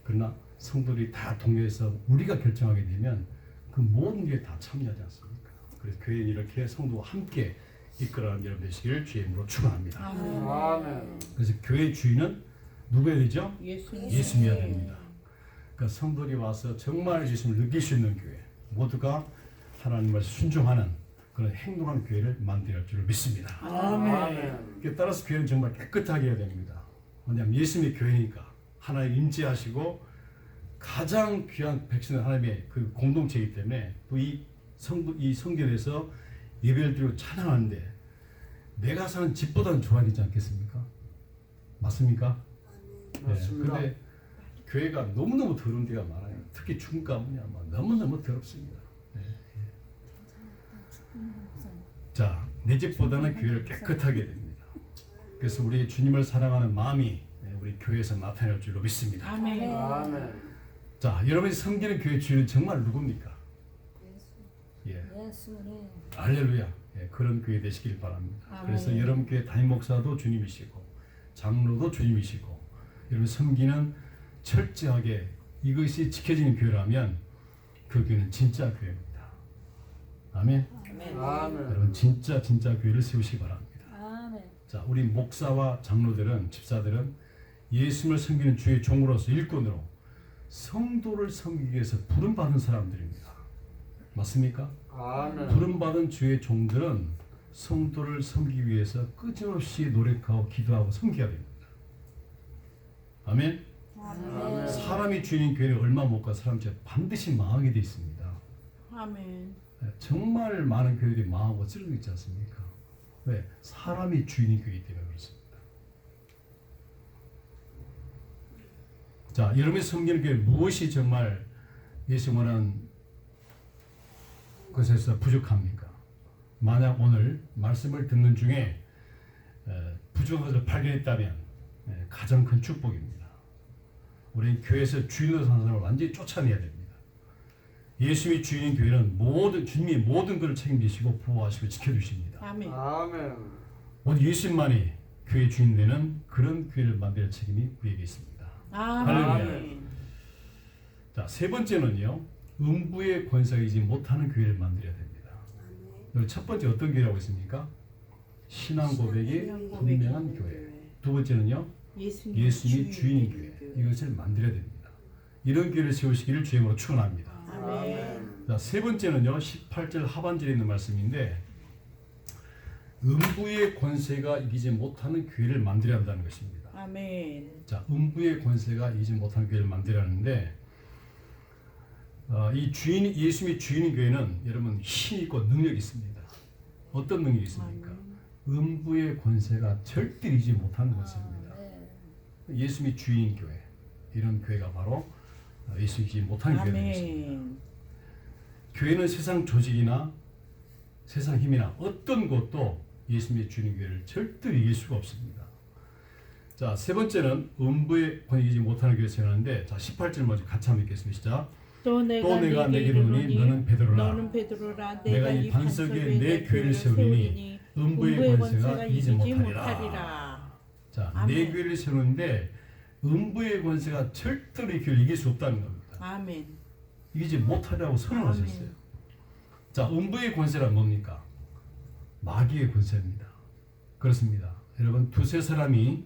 그러나 성도들이 다 동료해서 우리가 결정하게 되면 그 모든 게 다 참여하지 않습니까? 그래서 교회는 이렇게 성도와 함께 이끌어가는 여러분 되시기를 주의 이름으로 축원합니다. 아멘. 그래서 교회 주인은 누구야 되죠? 예수님. 예수님이어야 됩니다. 그러니까 성도들이 와서 정말 예수님을 느낄 수 있는 교회, 모두가 하나님 말씀 순종하는 그런 행동하는 교회를 만들어야 할 줄을 믿습니다. 아멘. 따라서 교회는 정말 깨끗하게 해야 됩니다. 왜냐하면 예수님의 교회니까 하나님 임재하시고 가장 귀한 백성은 하나님의 그 공동체이기 때문에 또 이 성전에서 예배를 드리고 찬양하는데 내가 사는 집보다는 좋아야 되지 않겠습니까? 맞습니까? 맞습니다. 근데 교회가 너무너무 더러운 데가 많아요. 특히 중국 가면요, 너무너무 더럽습니다. 자, 내 집보다는 교회를 깨끗하게 됩니다. 그래서 우리 주님을 사랑하는 마음이 우리 교회에서 나타날 줄로 믿습니다. 아멘. 아멘. 자, 여러분이 섬기는 교회 주인은 정말 누굽니까? 예, 예수네. 할렐루야. 예, 그런 교회 되시길 바랍니다. 아멘. 그래서 여러분 교회 담임 목사도 주님이시고 장로도 주님이시고 여러분 섬기는 철저하게 이것이 지켜지는 교회라면 그 교회는 진짜 교회입니다. 아멘. 아멘. 여러분 진짜 교회를 세우시기 바랍니다. 아멘. 자, 우리 목사와 장로들은 집사들은 예수님을 섬기는 주의 종으로서 일꾼으로 성도를 섬기기 위해서 부름받은 사람들입니다. 맞습니까? 아멘. 부름받은 주의 종들은 성도를 섬기기 위해서 끊임없이 노력하고 기도하고 섬겨야 됩니다. 아멘. 아멘. 사람이 주인인 교회를 얼마 못 가 사람 제 반드시 망하게 돼 있습니다. 아멘. 정말 많은 교회들이 망하고 쓰러져 있지 않습니까? 왜? 사람이 주인인 교회이기 때문에 그렇습니다. 자, 여러분이 섬기는 교회 무엇이 정말 예수 원하는 것에서 부족합니까? 만약 오늘 말씀을 듣는 중에 부족한 것을 발견했다면 가장 큰 축복입니다. 우리는 교회에서 주인으로 사는 사람을 완전히 쫓아내야 됩니다. 예수의 주인인 교회는 주님이 모든 것을 책임지시고 보호하시고 지켜주십니다. 아멘. 아멘. 오직 예수님만이 교회 주인 되는 그런 교회를 만들 책임이 우리에게 있습니다. 아멘. 자, 세 번째는요, 음부의 권세가 이지 못하는 교회를 만들어야 됩니다. 여기 첫 번째 어떤 교회라고 했습니까? 신앙 고백이 분명한 교회. 두 번째는요, 예수님이 주인인 교회. 이것을 만들어야 됩니다. 이런 교회를 세우시기를 주님으로 축원합니다. 아멘. 자, 세 번째는요, 18절 하반절에 있는 말씀인데 음부의 권세가 이기지 못하는 교회를 만들어야 한다는 것입니다. 아멘. 자, 음부의 권세가 이기지 못하는 교회를 만들어야 하는데 이 예수님이 주인인 교회는 여러분 힘 있고 능력이 있습니다. 어떤 능력이 있습니까? 음부의 권세가 절대 이기지 못하는 권세입니다. 예수님이 주인인 교회, 이런 교회가 바로 예수 이기지 못하는 교회가 되겠습니다. 아멘. 교회는 세상 조직이나 세상 힘이나 어떤 것도 예수님의 주인 교회를 절대 이길 수가 없습니다. 자, 세 번째는 음부에 권이기지 못하는 교회를 세우는데, 자, 18절 먼저 같이 한번 읽겠습니다. 시작. 또 내가 내게 이르노니 너는 베드로라. 내가 이 반석에 내 교회를 세우리니 음부의 권세가 이기지 못하리라. 못하리라. 자, 아멘. 내 교회를 세우는데 음부의 권세가 절대로 이 교회를 이길 수 없다는 겁니다. 아멘. 이기지 못하리라고 선언하셨어요. 아멘. 자, 음부의 권세란 뭡니까? 마귀의 권세입니다. 그렇습니다. 여러분, 두세 사람이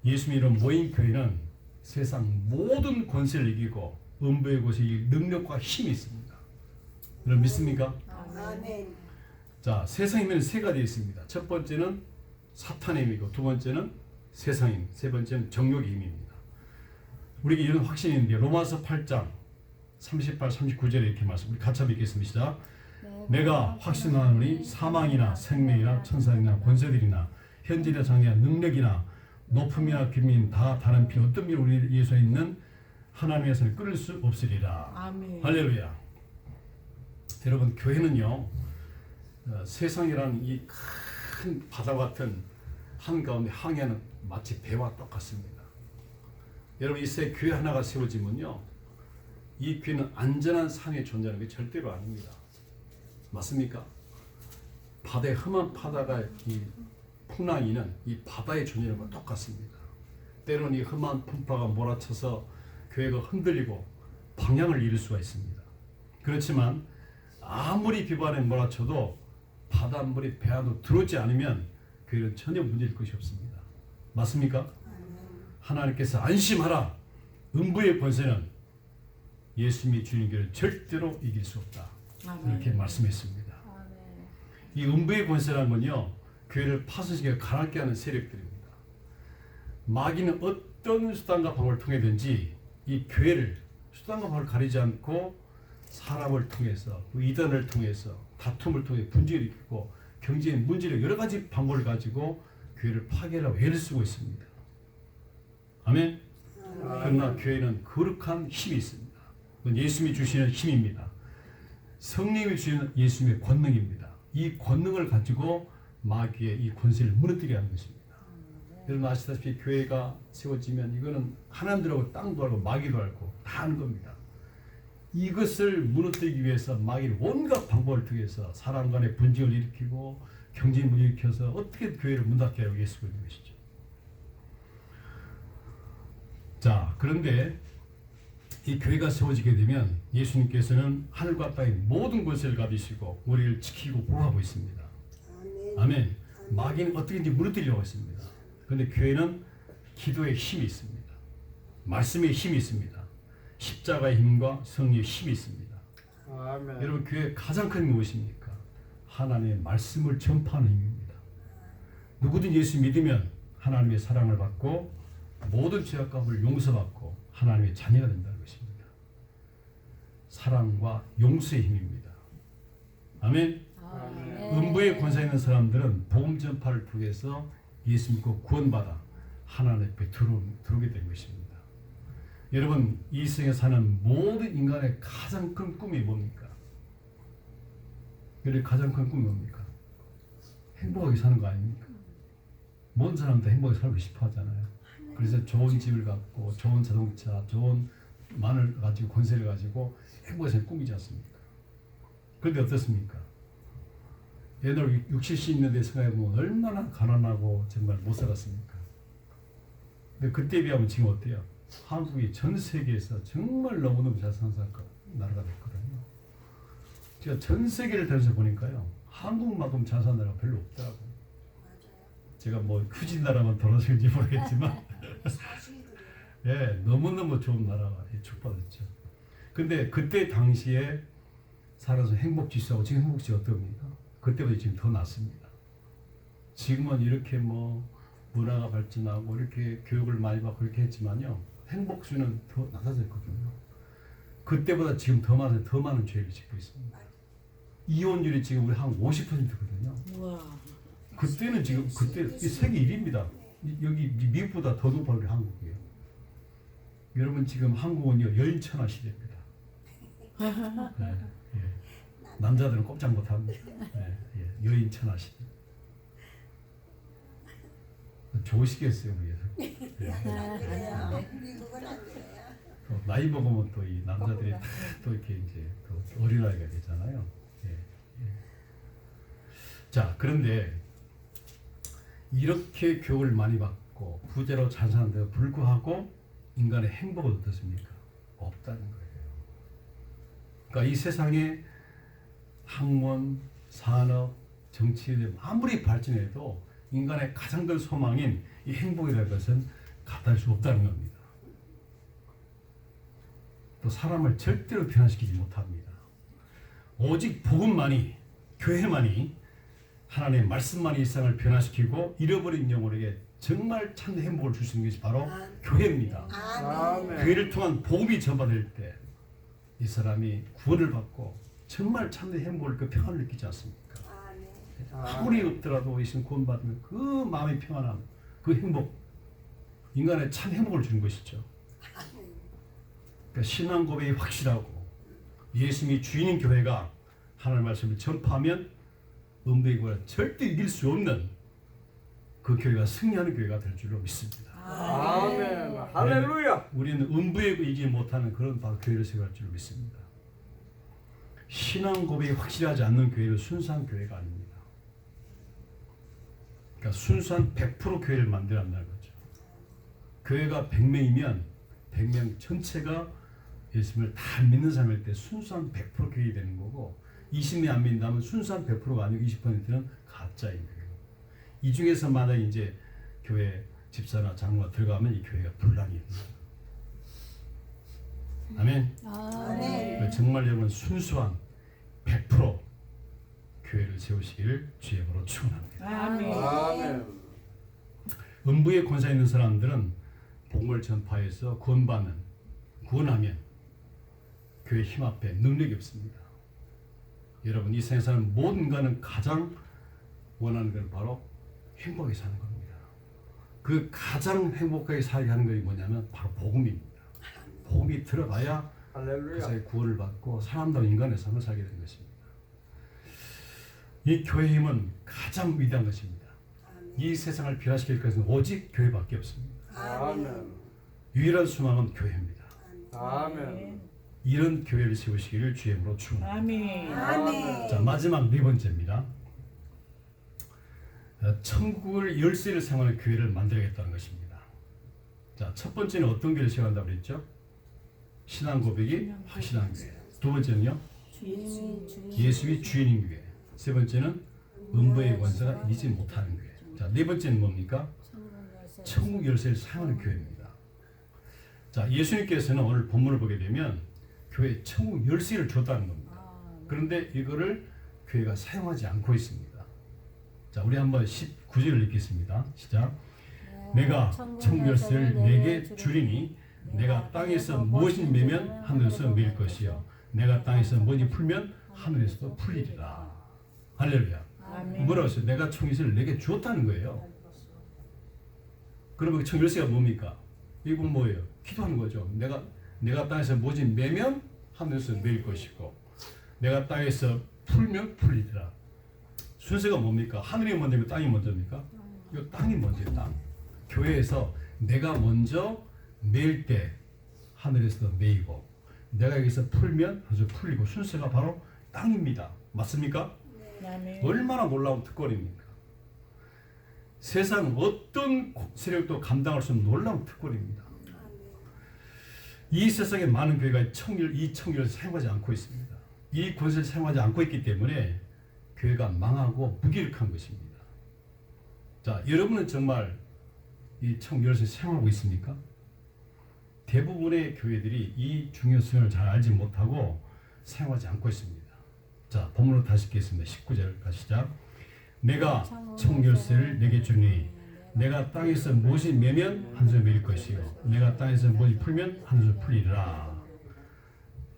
예수님으로 모인 교회는 세상 모든 권세를 이기고 음부의 권세에 이길 능력과 힘이 있습니다. 여러분 믿습니까? 아멘. 자, 세상의 힘은 세 가지 있습니다. 첫 번째는 사탄의 힘이고, 두 번째는 세상의 힘, 세 번째는 정욕의 힘입니다. 우리에게 이런 확신이 있는데 로마서 8장 38, 39절에 이렇게 말씀, 우리 같이 한번 읽겠습니다. 시작. 내가 확신하노니 사망이나 생명이나 천사이나 권세들이나 현재나 장래나 능력이나 높음이나 깊이나 다 다른 피 어떤 미 우리 예수에 있는 하나님의 손을 끊을 수 없으리라. 아멘. 할렐루야. 여러분, 교회는요, 세상이라는 이 큰 바다 같은 한가운데 항해하는 마치 배와 똑같습니다. 여러분, 이 새 교회 하나가 세워지면요, 이 교회는 안전한 상에 존재하는 게 절대로 아닙니다. 맞습니까? 바다에 험한 바다가 이 풍랑이는 이 바다의 존재는 것 똑같습니다. 때로는 이 험한 풍파가 몰아쳐서 교회가 흔들리고 방향을 잃을 수가 있습니다. 그렇지만 아무리 비바람에 몰아쳐도 바닷물이 배 안으로 들어오지 않으면 교회는 전혀 문제일 것이 없습니다. 맞습니까? 하나님께서 안심하라. 음부의 권세는 예수님이 주님 교회를 절대로 이길 수 없다. 이렇게 말씀했습니다. 이 음부의 권세라는 건요, 교회를 파손시켜 가난하게 하는 세력들입니다. 마귀는 어떤 수단과 방법을 통해든지 이 교회를 수단과 방법을 가리지 않고 사람을 통해서, 이단을 통해서, 다툼을 통해 분쟁을 일으키고 경제의 문제를 여러 가지 방법을 가지고 교회를 파괴하려고 애를 쓰고 있습니다. 아멘. 그러나 교회는 거룩한 힘이 있습니다. 그건 예수님이 주시는 힘입니다. 성령이 주시는 예수님의 권능입니다. 이 권능을 가지고 마귀의 이 권세를 무너뜨리게 하는 것입니다. 여러분 아시다시피 교회가 세워지면 이거는 하나님들하고 땅도 알고 마귀도 알고 다 하는 겁니다. 이것을 무너뜨리기 위해서 마귀는 온갖 방법을 통해서 사람 간의 분쟁을 일으키고 경쟁을 일으켜서 어떻게 교회를 문 닫게 하려고 예수가 있는 것이죠. 자, 그런데 이 교회가 세워지게 되면 예수님께서는 하늘과 땅의 모든 권세를 가지시고 우리를 지키고 보호하고 있습니다. 아멘. 마귀는 어떻게든지 무너뜨리려고 했습니다. 그런데 교회는 기도의 힘이 있습니다. 말씀의 힘이 있습니다. 십자가의 힘과 성령의 힘이 있습니다. 아멘. 여러분 교회의 가장 큰 힘이 무엇입니까? 하나님의 말씀을 전파하는 힘입니다. 누구든 예수 믿으면 하나님의 사랑을 받고 모든 죄악 값을 용서받고 하나님의 자녀가 된다는 것입니다. 사랑과 용서의 힘입니다. 아멘. 아멘. 음부의 권세 있는 사람들은 복음 전파를 통해서 예수 믿고 구원받아 하나님 앞에 들어오게 된 것입니다. 여러분 이 세상에 사는 모든 인간의 가장 큰 꿈이 뭡니까? 여러분 가장 큰 꿈이 뭡니까? 행복하게 사는 거 아닙니까? 모든 사람도 행복하게 살고 싶어 하잖아요. 그래서 좋은 집을 갖고 좋은 자동차, 좋은 만을 가지고 권세를 가지고 행복하게 사는 꿈이지 않습니까? 그런데 어떻습니까? 옛날 60, 70년대 생각해보면 얼마나 가난하고 정말 못 살았습니까? 근데 그때에 비하면 지금 어때요? 한국이 전 세계에서 정말 너무너무 잘 사는 나라가 됐거든요. 제가 전 세계를 다니면서 보니까요. 한국만큼 잘 사는 나라가 별로 없더라고요. 제가 뭐 휴진 나라만 돌아서는지 모르겠지만 예, 너무너무 좋은 나라가 축복받았죠. 근데 그때 당시에 살아서 행복지수하고 지금 행복지수가 어떻습니까? 그때보다 지금 더 낫습니다. 지금은 이렇게 뭐 문화가 발전하고 이렇게 교육을 많이 받고 이렇게 했지만요. 행복수는 더 낮아졌거든요. 그때보다 지금 더 많은 죄를 짓고 있습니다. 이혼율이 지금 우리 한 50%거든요. 우와. 그때는 지금 그때 세계 1위입니다. 여기 미국보다 더 높아요, 우리 한국이요. 여러분 지금 한국은요 여인천하 시대입니다. 네, 예. 남자들은 꼼짝 못합니다. 네, 예. 여인천하 시대. 좋으시겠어요, 우리. 예. 미국은 안 그래요. 또 나이 먹으면 또 이 남자들이 또 이렇게 이제 또 어린아이가 되잖아요. 예, 예. 자, 그런데 이렇게 교육을 많이 받고 부자로 잘 사는데도 불구하고 인간의 행복은 어떻습니까? 없다는 거예요. 그러니까 이 세상에 학문, 산업, 정치에 아무리 발전해도 인간의 가장 큰 소망인 이 행복이라는 것은 갖다 줄 수 없다는 겁니다. 또 사람을 절대로 변화시키지 못합니다. 오직 복음만이, 교회만이, 하나님의 말씀만이 일상을 변화시키고 잃어버린 영혼에게 정말 참된 행복을 줄 수 있는 것이 바로 교회입니다. 아멘. 교회를 통한 복음이 전파될 때 이 사람이 구원을 받고 정말 참된 행복을 그 평안을 느끼지 않습니까? 아무리 없더라도 예수님 구원받으면 그 마음의 평안함, 그 행복, 인간의 참 행복을 주는 것이죠. 그러니까 신앙 고백이 확실하고 예수님이 주인인 교회가 하나님의 말씀을 전파하면 음부의 교회가 절대 이길 수 없는 그 교회가 승리하는 교회가 될 줄로 믿습니다. 아멘. 할렐루야. 우리는 음부에 이기지 못하는 그런 바로 교회를 세워갈 줄로 믿습니다. 신앙 고백이 확실하지 않는 교회는 순수한 교회가 아닙니다. 그러니까 순수한 100% 교회를 만들어야 한다는 거죠. 교회가 100명이면 100명 전체가 예수님을 다 믿는 사람일 때 순수한 100% 교회가 되는 거고 20명 안 믿는다면 순수한 100%가 아니고 20%는 가짜인 거예요. 이 중에서 만약 이제 교회 집사나 장로가 들어가면 이 교회가 분란이 됩니다. 아멘. 아멘. 정말 여러분 순수한 100% 교회를 세우시기를 주의 이름으로 축원합니다. 아멘. 아멘. 음부의 권세 있는 사람들은 복음을 전파해서 구원하면 교회 힘 앞에 능력이 없습니다. 여러분 이 세상에 사는 모든 인간은 가장 원하는 건 바로 행복하게 사는 겁니다. 그 가장 행복하게 살게 하는 것이 뭐냐면 바로 복음입니다. 복음이 들어가야 그 할렐루야. 사람이 구원을 받고 사람다운 인간의 삶을 살게 되는 것입니다. 이 교회의 힘은 가장 위대한 것입니다. 이 세상을 변화시킬 것은 오직 교회밖에 없습니다. 아멘. 유일한 소망은 교회입니다. 아멘. 이런 교회를 세우시기를 주의 이름으로 축원합니다. 아멘. 아멘. 자, 마지막 네 번째입니다. 천국을 열쇠를 사용하는 교회를 만들어야겠다는 것입니다. 자, 첫 번째는 어떤 교회를 세워간다고 그랬죠? 신앙 고백이 확실한 교회. 두 번째는요, 예수의 주인인 교회. 세 번째는 음부의 권세가 이기지 못하는 교회. 자, 네 번째는 뭡니까? 천국 열쇠를 사용하는 교회입니다. 자, 예수님께서는 오늘 본문을 보게 되면 교회 천국 열쇠를 줬다는 겁니다. 그런데 이거를 교회가 사용하지 않고 있습니다. 자, 우리 한번 19절을 읽겠습니다. 시작. 내가 천국 열쇠를 내게 주리니 내가 땅에서 무엇이 매면 하늘에서 매일 것이요 내가 땅에서 무엇이 풀면 하늘에서도 풀리리라. 할렐루야. 아멘. 뭐라고 했어요? 내가 천국 열쇠를 내게 주었다는 거예요. 그러면 천국 열쇠가 뭡니까? 이건 뭐예요? 기도하는 거죠. 내가 땅에서 무엇이 매면 하늘에서 매일 것이고 내가 땅에서 풀면 풀리리라. 순서가 뭡니까? 하늘이 먼저입니까? 땅이 먼저입니까? 이거 땅이 먼저예요. 땅. 교회에서 내가 먼저 매일 때 하늘에서도 매이고 내가 여기서 풀면 하늘에서 풀리고 순서가 바로 땅입니다. 맞습니까? 아멘. 얼마나 놀라운 특권입니까? 세상 어떤 세력도 감당할 수 없는 놀라운 특권입니다. 이 세상에 많은 교회가 이 청일을 사용하지 않고 있습니다. 이 권세를 사용하지 않고 있기 때문에 교회가 망하고 무기력한 것입니다. 자, 여러분은 정말 이 청일을 사용하고 있습니까? 대부분의 교회들이 이 중요성을 잘 알지 못하고 사용하지 않고 있습니다. 자, 본문으로 다시 읽겠습니다. 19절 가시죠. 내가 청열쇠를 내게 주니 내가 땅에서 무엇이 매면 하늘에서 매일 것이요 내가 땅에서 무엇이 풀면 하늘에서 풀리리라.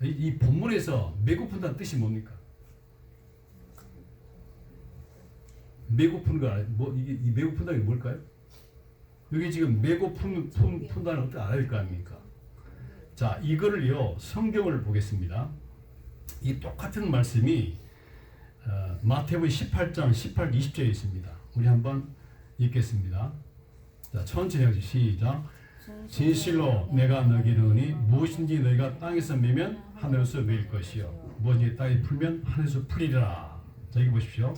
이 본문에서 매고 푼다는 뜻이 뭡니까? 매고 푸는 거 뭐 이게 이 매고 푼다는 게 뭘까요? 여기 지금 매고 푼다는 어떻게 알아야 될 거 아닙니까? 자, 이거를요 성경을 보겠습니다. 이 똑같은 말씀이 마태복음 18장 18, 20절에 있습니다. 우리 한번 읽겠습니다. 자, 천천히 하시 시작. 진실로 내가 너희에게 이르노니 무엇인지 너희가 땅에서 매면 하늘에서 매일 것이요 무엇인지 땅에 풀면 하늘에서 풀리리라. 자, 여기 보십시오.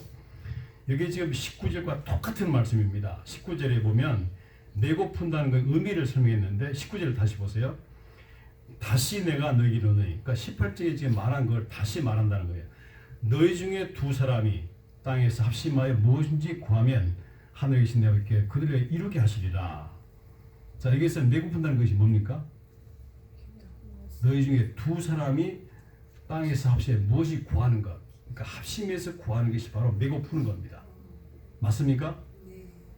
여기 지금 19절과 똑같은 말씀입니다. 19절에 보면 매고 푼다는 그 의미를 설명했는데 19절을 다시 보세요. 다시 내가 너희에게 이르노니, 그러니까 18절에 지금 말한 걸 다시 말한다는 거예요. 너희 중에 두 사람이 땅에서 합심하여 무엇인지 구하면 하늘에 계신 내 아버지께 그들을 이루게 하시리라. 자, 여기서 매고 푼다는 것이 뭡니까? 너희 중에 두 사람이 땅에서 합심해 무엇이 구하는 것, 그러니까 합심해서 구하는 것이 바로 매고 푸는 겁니다. 맞습니까?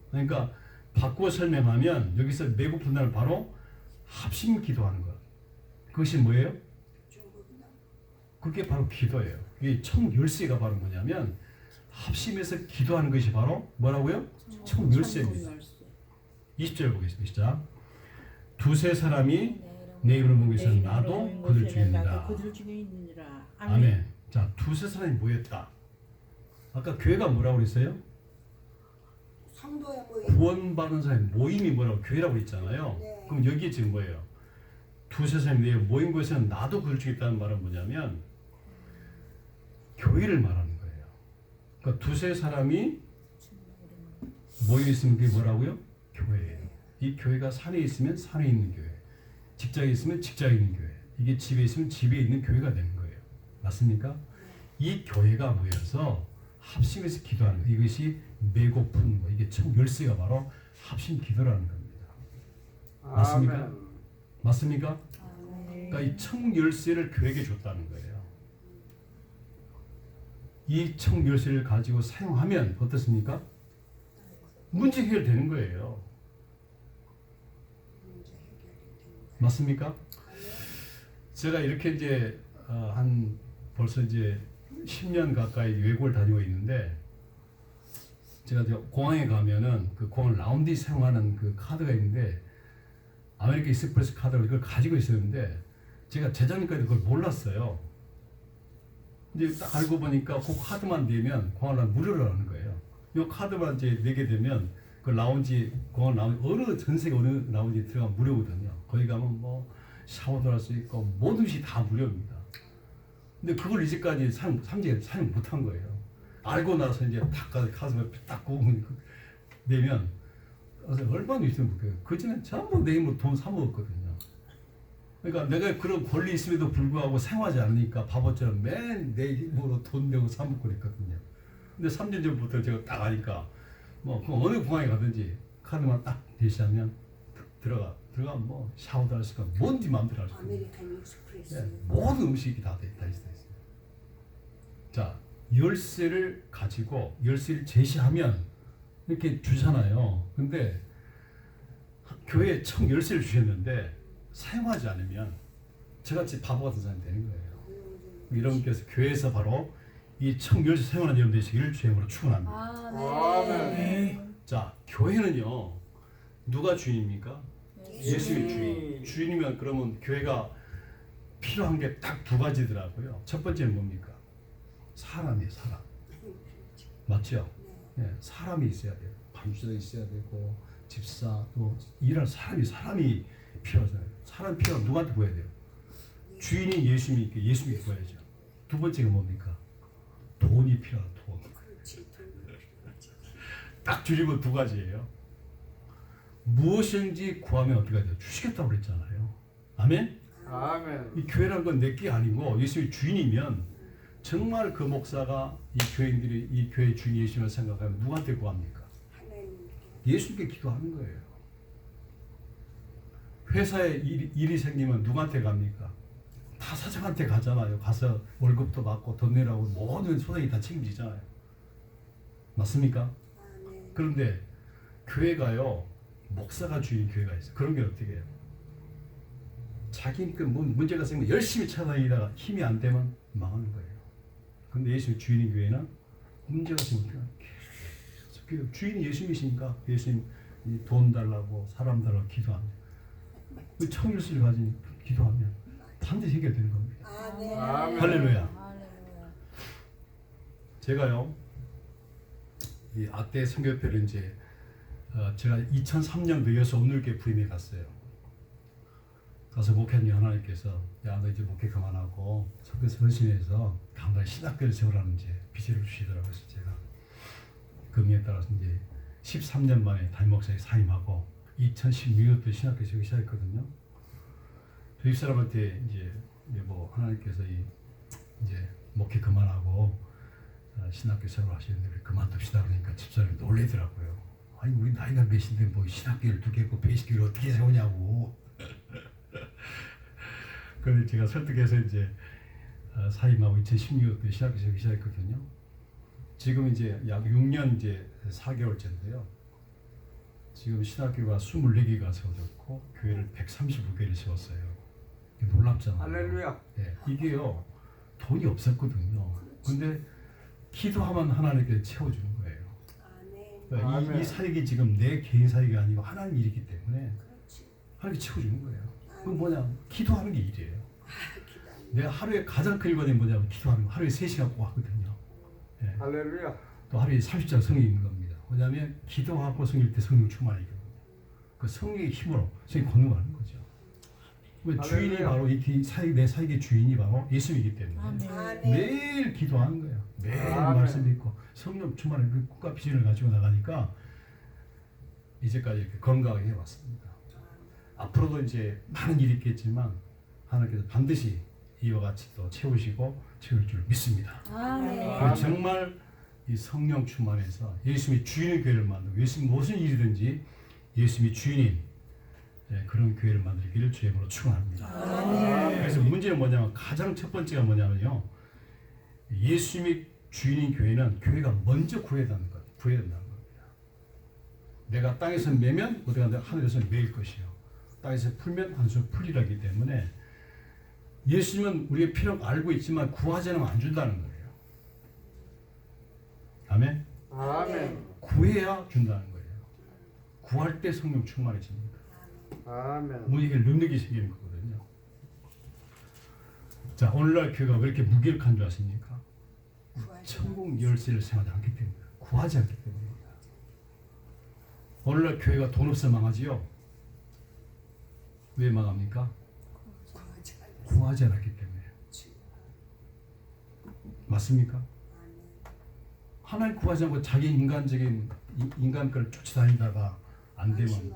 그러니까 바꾸어 설명하면 여기서 매고 푼다는 바로 합심 기도하는 것. 그것이 뭐예요? 그게 바로 기도예요. 이 청열쇠가 바로 뭐냐면 합심해서 기도하는 것이 바로 뭐라고요? 청열쇠입니다. 20절 보겠습니다. 시작. 두세 사람이 내 이름을 모여서 나도 그들 중에 있느니라. 그들 중에 있느니라. 아멘. 자, 두세 사람이 모였다. 아까 교회가 뭐라고 그랬어요? 성도의 모임. 구원받은 사람의 모임이 뭐라고 교회라고 그랬잖아요. 네. 그럼 여기에 지금 뭐예요? 두세 사람이 모인 곳에서는 나도 그들 중에 있다는 말은 뭐냐면 교회를 말하는 거예요. 그러니까 두세 사람이 모여 있으면 그게 뭐라고요? 교회예요. 이 교회가 산에 있으면 산에 있는 교회, 직장에 있으면 직장에 있는 교회, 이게 집에 있으면 집에 있는 교회가 되는 거예요. 맞습니까? 이 교회가 모여서 합심해서 기도하는 거, 이것이 매고 푸는 거, 이게 청 열쇠가 바로 합심 기도라는 겁니다. 맞습니까? 아멘. 맞습니까? 그러니까 이 청 열쇠를 교회에게 줬다는 거예요. 이 청 열쇠를 가지고 사용하면 어떻습니까? 문제 해결되는 거예요. 맞습니까? 제가 이렇게 이제 한 벌써 이제 10년 가까이 외국을 다니고 있는데 제가 공항에 가면은 그 공항 라운지 사용하는 그 카드가 있는데 아메리칸 익스프레스 카드를 이걸 가지고 있었는데 제가 재작년까지 그걸 몰랐어요. 근데 딱 알고 보니까 그 카드만 내면 공항을 무료로 하는 거예요. 이 카드만 이제 내게 되면 그 라운지 공항 라운지 어느 전 세계 어느 라운지 들어가면 무료거든요. 거기 가면 뭐 샤워도 할 수 있고 모든 것이 다 무료입니다. 근데 그걸 이제까지 사용 못한 거예요. 알고 나서 이제 딱 가슴에 딱 꼽으면 내면 얼마나 있으면 볼게요. 그 전에 전부 내 힘으로 돈 사 먹었거든요. 그러니까 내가 그런 권리 있음에도 불구하고 생활하지 않으니까 바보처럼 맨 내 힘으로 돈 내고 사 먹고 그랬거든요. 근데 3년 전부터 제가 딱 아니까 뭐 어느 공항에 가든지 카드만 딱 대시하면 들어가면 뭐 샤워도 할 수 있고 뭔지 마음대로 할 수 있고 아메리칸 익스프레스. 예, 모든 음식이 다 있어요. 자, 열쇠를 가지고 열쇠를 제시하면 이렇게 주잖아요. 근데 교회에 청 열쇠를 주셨는데 사용하지 않으면 저같이 바보 같은 사람이 되는 거예요. 여러분께서 교회에서 바로 이 청 열쇠 사용하는 여러분 되시기를 주님으로 축원합니다. 아멘. 자, 교회는요 누가 주인입니까? 예수님이 주인. 주인이면 그러면 교회가 필요한 게 딱 두 가지더라고요. 첫 번째는 뭡니까? 사람이에요, 사람. 맞죠? 네, 사람이 있어야 돼요. 반주자가 있어야 되고 집사 또 일할 사람이 필요하잖아요. 사람 필요하면 누구한테 구해야 돼요? 주인이 예수님이니까 예수님이 구해야죠. 두 번째가 뭡니까? 돈이 필요하다. 돈. 그렇지. 딱 줄이고 두 가지예요. 무엇인지 구하면 어떻게 돼요? 주시겠다고 그랬잖아요. 아멘? 아멘. 이 교회란 건 내 게 아니고 예수님이 주인이면 정말 그 목사가 이 교인들이 이 교회의 주인 예수님을 생각하면 누구한테 구합니까? 하나님께. 예수님께 기도하는 거예요. 회사에 일이 생기면 누구한테 갑니까? 다 사장한테 가잖아요. 가서 월급도 받고 돈 내라고 모든 소득이 다 책임지잖아요. 맞습니까? 아멘. 그런데 교회가요 목사가 주인 교회가 있어요. 그런 게 어떻게 해요? 자기 그 문제가 생기면 열심히 찾아다니다가 힘이 안 되면 망하는 거예요. 근데 예수님 주인인 교회는 문제가 생기면 계속 주인이 예수님이시니까 예수님 돈 달라고 사람 달라고 기도합니다. 그 청일수를 가진 기도하면 반드시 해결되는 겁니다. 아멘. 아멘. 할렐루야. 할렐루야. 제가요 이 아떼 선교협회를 이제 제가 2003년도 이어서 오늘교회 부임에 갔어요. 가서 목회님 하나님께서 야 너 이제 목회 그만하고 선교 선신해서 강단에 신학교를 세우라는 이제 비전을 주시더라고요. 그래서 제가 그 명에 따라서 이제 13년 만에 담임 목사에 사임하고 2016년도 신학교 세우기 시작했거든요. 그 사람한테 이제 뭐 하나님께서 이제 목회 그만하고 신학교 세우라 하시는데 그만둡시다 그러니까 집사람이 놀래더라고요. 아니 우리 나이가 몇인데 뭐 신학교를 두 개고 배식교를 어떻게 세우냐고. 그래서 제가 설득해서 이제 사임하고 2016년도에 신학교 세우기 시작했거든요. 지금 이제 약 6년 이제 4개월째인데요. 지금 신학교가 24개가 세워졌고 교회를 135개를 세웠어요. 놀랍잖아요. 할렐루야. 네, 이게요 돈이 없었거든요. 근데 기도하면 하나님께 채워주는 거예요. 아멘. 그러니까 아멘. 이 사역이 지금 내 개인 사역이 아니고 하나님 일이기 때문에 그렇지. 하나님께 채워주는 거예요. 그건 뭐냐? 기도하는 게 일이에요. 기도하는 내가 하루에 가장 큰 일과는 뭐냐면 기도하는 거. 하루에 3시간 꼭 하거든요. 예. 할렐루야. 또 하루에 30장 성령 있는 겁니다. 뭐냐면 기도하고 성일 때 성령 충만이거든요. 그 성령의 힘으로 성령 권능하는 거죠. 그 주인이 할렐루야. 바로 이 사역 내 사역의 주인이 바로 예수이기 때문에 아멘. 아멘. 매일 기도하는 거예요. 매일 아멘. 말씀 읽고 성령 충만한 그 꿈과 비전을 가지고 나가니까 이제까지 이렇게 건강하게 해왔습니다. 앞으로도 이제 많은 일이 있겠지만 하나님께서 반드시 이와 같이 또 채우시고 채울 줄 믿습니다. 아멘. 그래서 정말 이 성령 충만해서 예수님이 주인의 교회를 만들고 예수님 무슨 일이든지 예수님이 주인인 그런 교회를 만들기를 주님으로 축원합니다. 그래서 문제는 뭐냐면 가장 첫 번째가 뭐냐면요. 예수님이 주인인 교회는 교회가 먼저 구해야 된다는 겁니다. 내가 땅에서 매면 어디가 하늘에서 매일 것이요. 땅에서 풀면 하늘에서 풀리라기 때문에 예수님은 우리의 필요를 알고 있지만 구하지 않으면 안 준다는 거예요. 아멘. 아멘. 구해야 준다는 거예요. 구할 때 성령 충만해집니다. 아멘. 문에게 능력이 생기는 거거든요. 자, 오늘날 교회가 왜 이렇게 무기력한 줄 아십니까? 천국 열쇠를 생각하지 않기 때문에, 구하지 않기 때문입니다. 오늘날 교회가 돈 없어 망하지요? 왜 망합니까? 구하지 않았기 때문에. 맞습니까? 하나님 구하지 않고 자기 인간적인 인간권을 쫓아다니다가 안 되면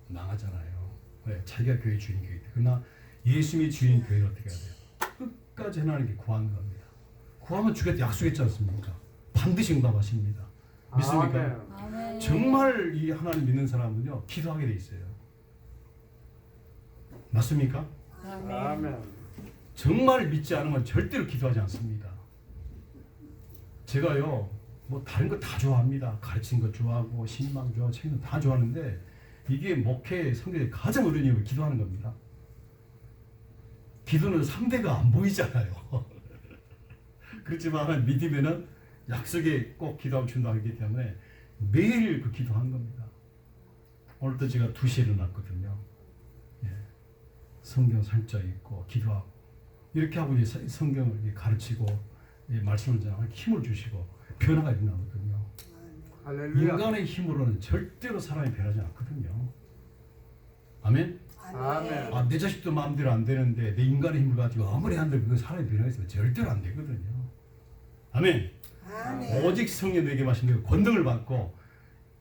망하잖아요. 왜? 자기가 교회 주인이기 때문에. 그러나 예수님이 주인 교회를 어떻게 해야 돼요? 끝까지 하나님께 구하는 겁니다. 구하면 주겠다 약속했지 않습니까? 반드시 응답하십니다. 믿습니까? 아멘. 정말 이 하나님 믿는 사람은요 기도하게 돼 있어요. 맞습니까? 아멘. 정말 믿지 않으면 절대로 기도하지 않습니다. 제가요 뭐 다른 거 다 좋아합니다. 가르치는 거 좋아하고 신방 좋아하고 책임 다 좋아하는데 이게 목회 성경의 가장 어려운 이유가 기도하는 겁니다. 기도는 상대가 안 보이잖아요. 그렇지만 믿으면은 약속에 꼭 기도하면 준다 하기 때문에 매일 그 기도하는 겁니다. 오늘도 제가 2시에 일어났거든요. 예. 성경 살짝 읽고 기도하고 이렇게 하고 이제 성경을 이렇게 가르치고 예, 말씀을 전하고 힘을 주시고 변화가 일어나거든요. 할렐루야. 인간의 힘으로는 절대로 사람이 변하지 않거든요. 아멘? 아멘. 아, 내 자식도 마음대로 안 되는데 내 인간의 힘을 가지고 아무리 한들 그거 사람이 변하겠으면 절대로 안 되거든요. 아멘? 오직 성령 내게 마신 그 권능을 받고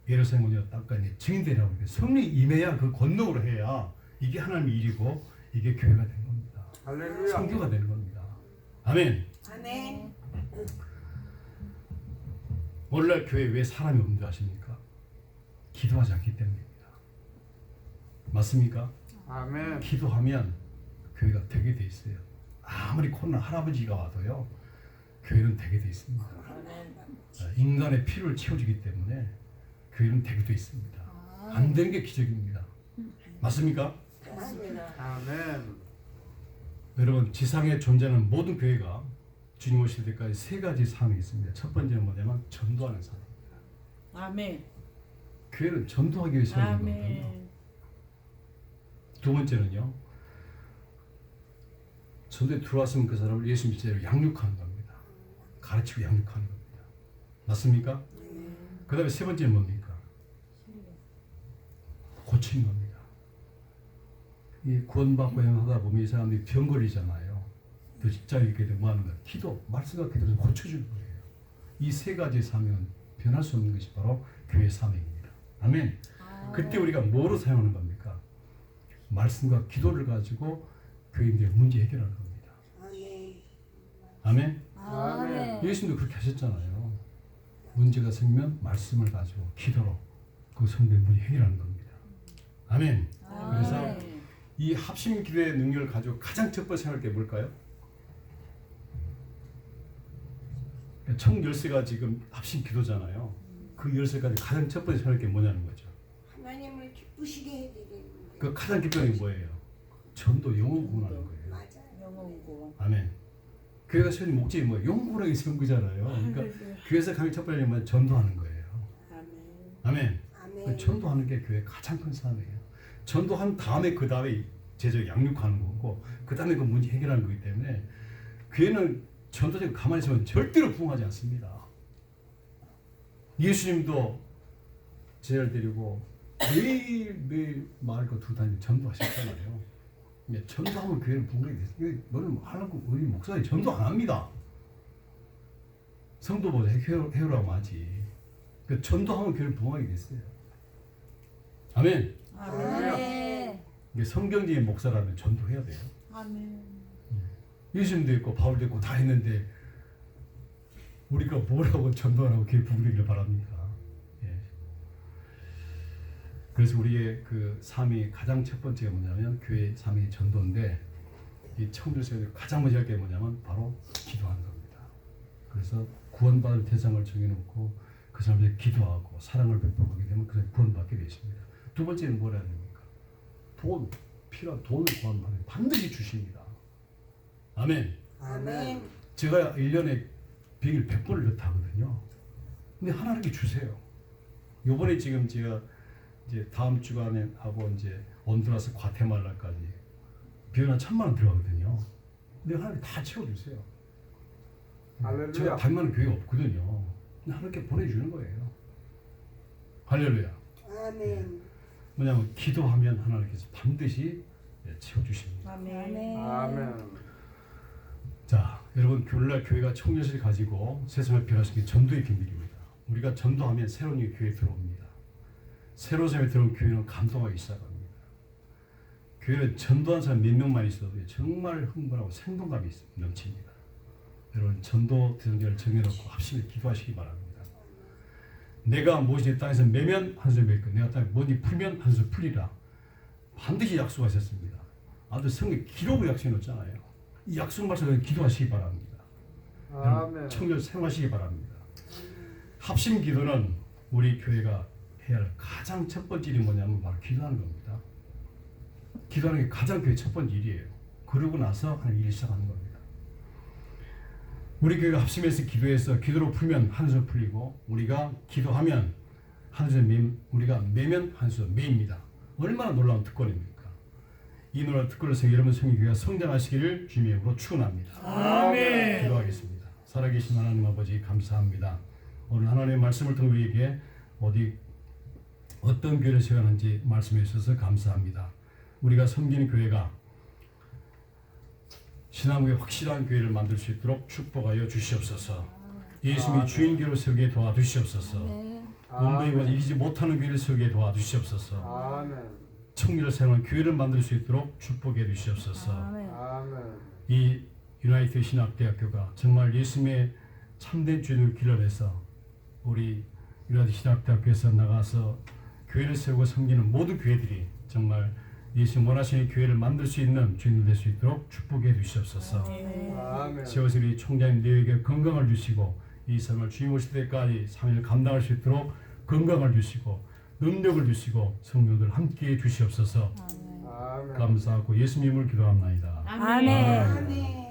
예루살렘이여 땅까지 증인되라고 이렇게 성령이 임해야 그 권능으로 해야 이게 하나님의 일이고 이게 교회가 된 겁니다. 할렐루야. 성교가 되는 겁니다. 아멘. 아멘. 오늘날 교회에 왜 사람이 없는 줄 아십니까? 기도하지 않기 때문입니다. 맞습니까? 아멘. 기도하면 교회가 되게 돼 있어요. 아무리 코로나 할아버지가 와도요 교회는 되게 돼 있습니다. 인간의 필요를 채워주기 때문에 교회는 되게 돼 있습니다. 안 되는 게 기적입니다. 맞습니까? 아멘. 여러분 지상에 존재하는 모든 교회가 주님 오실 때까지 3가지 사명이 있습니다. 첫 번째는 뭐냐면 전도하는 사명입니다. 아멘. 교회는 전도하기 위해 세우는 거거든요. 아멘. 두 번째는요. 전도에 들어왔으면 그 사람을 예수 믿자로 양육하는 겁니다. 가르치고 양육하는 겁니다. 맞습니까? 그 다음에 세 번째는 뭡니까? 고치는 겁니다. 이 구원받고 행하다 보면 이 사람들이 병 걸리잖아요. 또 직장에 있게 되면 뭐 하는 거예요? 기도, 말씀과 기도를 고쳐주는 거예요. 이 3가지 사명은 변할 수 없는 것이 바로 교회 사명입니다. 아멘. 그때 우리가 뭐로 사용하는 겁니까? 말씀과 기도를 가지고 교인들의 문제 해결하는 겁니다. 아멘. 아멘. 예수님도 그렇게 하셨잖아요. 문제가 생기면 말씀을 가지고 기도로 그 성도의 문제 해결하는 겁니다. 아멘. 그래서 이 합심 기도의 능력을 가지고 가장 첫 번째 생각할 게 뭘까요? 총 열쇠가 지금 합심 기도잖아요. 그 열쇠까지 가장 첫 번째 생각할 게 뭐냐는 거죠. 하나님을 기쁘시게 해드리는 그 가장 기쁜 게 뭐예요? 전도 영혼 구원하는 거예요. 맞아요. 영혼고. 아멘. 교회가 세우는 목적이 뭐예요? 영혼 구원하기 세운 거잖아요. 그러니까 교회에서 가장 첫 번째 뭐 전도하는 거예요. 아멘. 그 아멘. 전도하는 게 교회의 가장 큰 사명이에요. 전도한 다음에 그 다음에 제적 양육하는 거고 그 다음에 그 문제 해결하는 거기 때문에 교회는 전도적으로 가만히 있으면 절대로 부흥하지 않습니다. 예수님도 제자를 데리고 매일 마을 거 두고 다니며 전도하셨잖아요. 근데 전도하면 교회는 부흥하게 됐어요. 너는 하려고 우리 목사님 전도 안 합니다. 성도보다 해오라고 하지. 그 전도하면 교회는 부흥하게 됐어요. 아멘. 아멘. 이게 성경적인 목사라면 전도해야 돼요. 아멘. 예수님도 있고 바울도 있고 다 했는데 우리가 뭐라고 전도하라고 교회 부흥되기를 바랍니다. 예. 그래서 우리의 그 삶이 가장 첫 번째가 뭐냐면 교회 삶이 전도인데 이 청주에서 가장 먼저 할 게 뭐냐면 바로 기도하는 겁니다. 그래서 구원받을 대상을 정해놓고 그 사람들이 기도하고 사랑을 베풀게 되면 그 사람이 구원받게 되십니다. 두 번째는 뭘 해야 됩니까? 돈, 필요한 돈을 구원받으면 반드시 주십니다. 아멘. 아멘. 제가 1년에 비행기를 100번을 넣다 하거든요. 근데 하나님께 주세요. 요번에 지금 제가 이제 다음 주간에 하고 이제 온두라스 과테말라까지 비용 한 1,000만 원 들어가거든요. 근데 하나님 다 채워주세요. 할렐루야. 제가 당연한 교회가 없거든요. 근데 하나님께 보내주는 거예요. 할렐루야. 아멘. 뭐냐면 기도하면 하나님께서 반드시 채워주십니다. 아멘. 아멘. 자, 여러분 오늘날 교회가 청년실 가지고 세상을 변화시킨 게 전도의 비밀입니다. 우리가 전도하면 새로운 교회에 들어옵니다. 새로운 사람이 들어온 교회는 감동하기 시작합니다. 교회는 전도한 사람 몇 명만 있어도 정말 흥분하고 생동감이 넘칩니다. 여러분 전도 대상자를 정해놓고 합심해 기도하시기 바랍니다. 내가 무엇이 땅에서 매면 한 수 맺고 내가 땅에 무엇이 풀면 한 수 풀리라. 반드시 약속하셨습니다. 아들 성경 기록을 약속해 놓잖아요. 이 약속 말씀을 기도하시기 바랍니다. 아멘. 청년 생활하시기 바랍니다. 합심 기도는 우리 교회가 해야 할 가장 첫 번째 일이 뭐냐면 바로 기도하는 겁니다. 기도하는 게 가장 교회 첫 번째 일이에요. 그러고 나서 하는 일을 시작하는 겁니다. 우리 교회가 합심해서 기도해서 기도로 풀면 한 수 풀리고 우리가 기도하면 한 수 우리가 매면 한 수 매입니다. 얼마나 놀라운 특권입니까? 이 놀라운 특권을 통해 여러분 성교회가 성장하시기를 주님의 이름으로 축원합니다. 아멘. 기도하겠습니다. 살아계신 하나님 아버지 감사합니다. 오늘 하나님의 말씀을 통해 우리에게 어떤 교회를 세우는지 말씀해 주셔서 감사합니다. 우리가 섬기는 교회가 신앙의 확실한 교회를 만들 수 있도록 축복하여 주시옵소서. 예수님이 주인교로 세우게 도와주시옵소서. 원배이고 이기지 못하는 교회를 세우게 도와주시옵소서. 아멘. 청년을 사용한 교회를 만들 수 있도록 축복해 주시옵소서. 아멘. 아멘. 이 유나이티드 신학대학교가 정말 예수님의 참된 주인을 길러내서 우리 유나이티드 신학대학교에서 나가서 교회를 세우고 섬기는 모든 교회들이 정말 예수님 원하시는 교회를 만들 수 있는 주인들 될 수 있도록 축복해 주시옵소서. 아멘. 세워서 우리 총장님 내에게 건강을 주시고 이 삶을 주님 오실 때까지 삶을 감당할 수 있도록 건강을 주시고 능력을 주시고 성령들 함께해 주시옵소서. 아멘. 감사하고 예수님을 기도합나이다. 아멘. 아멘.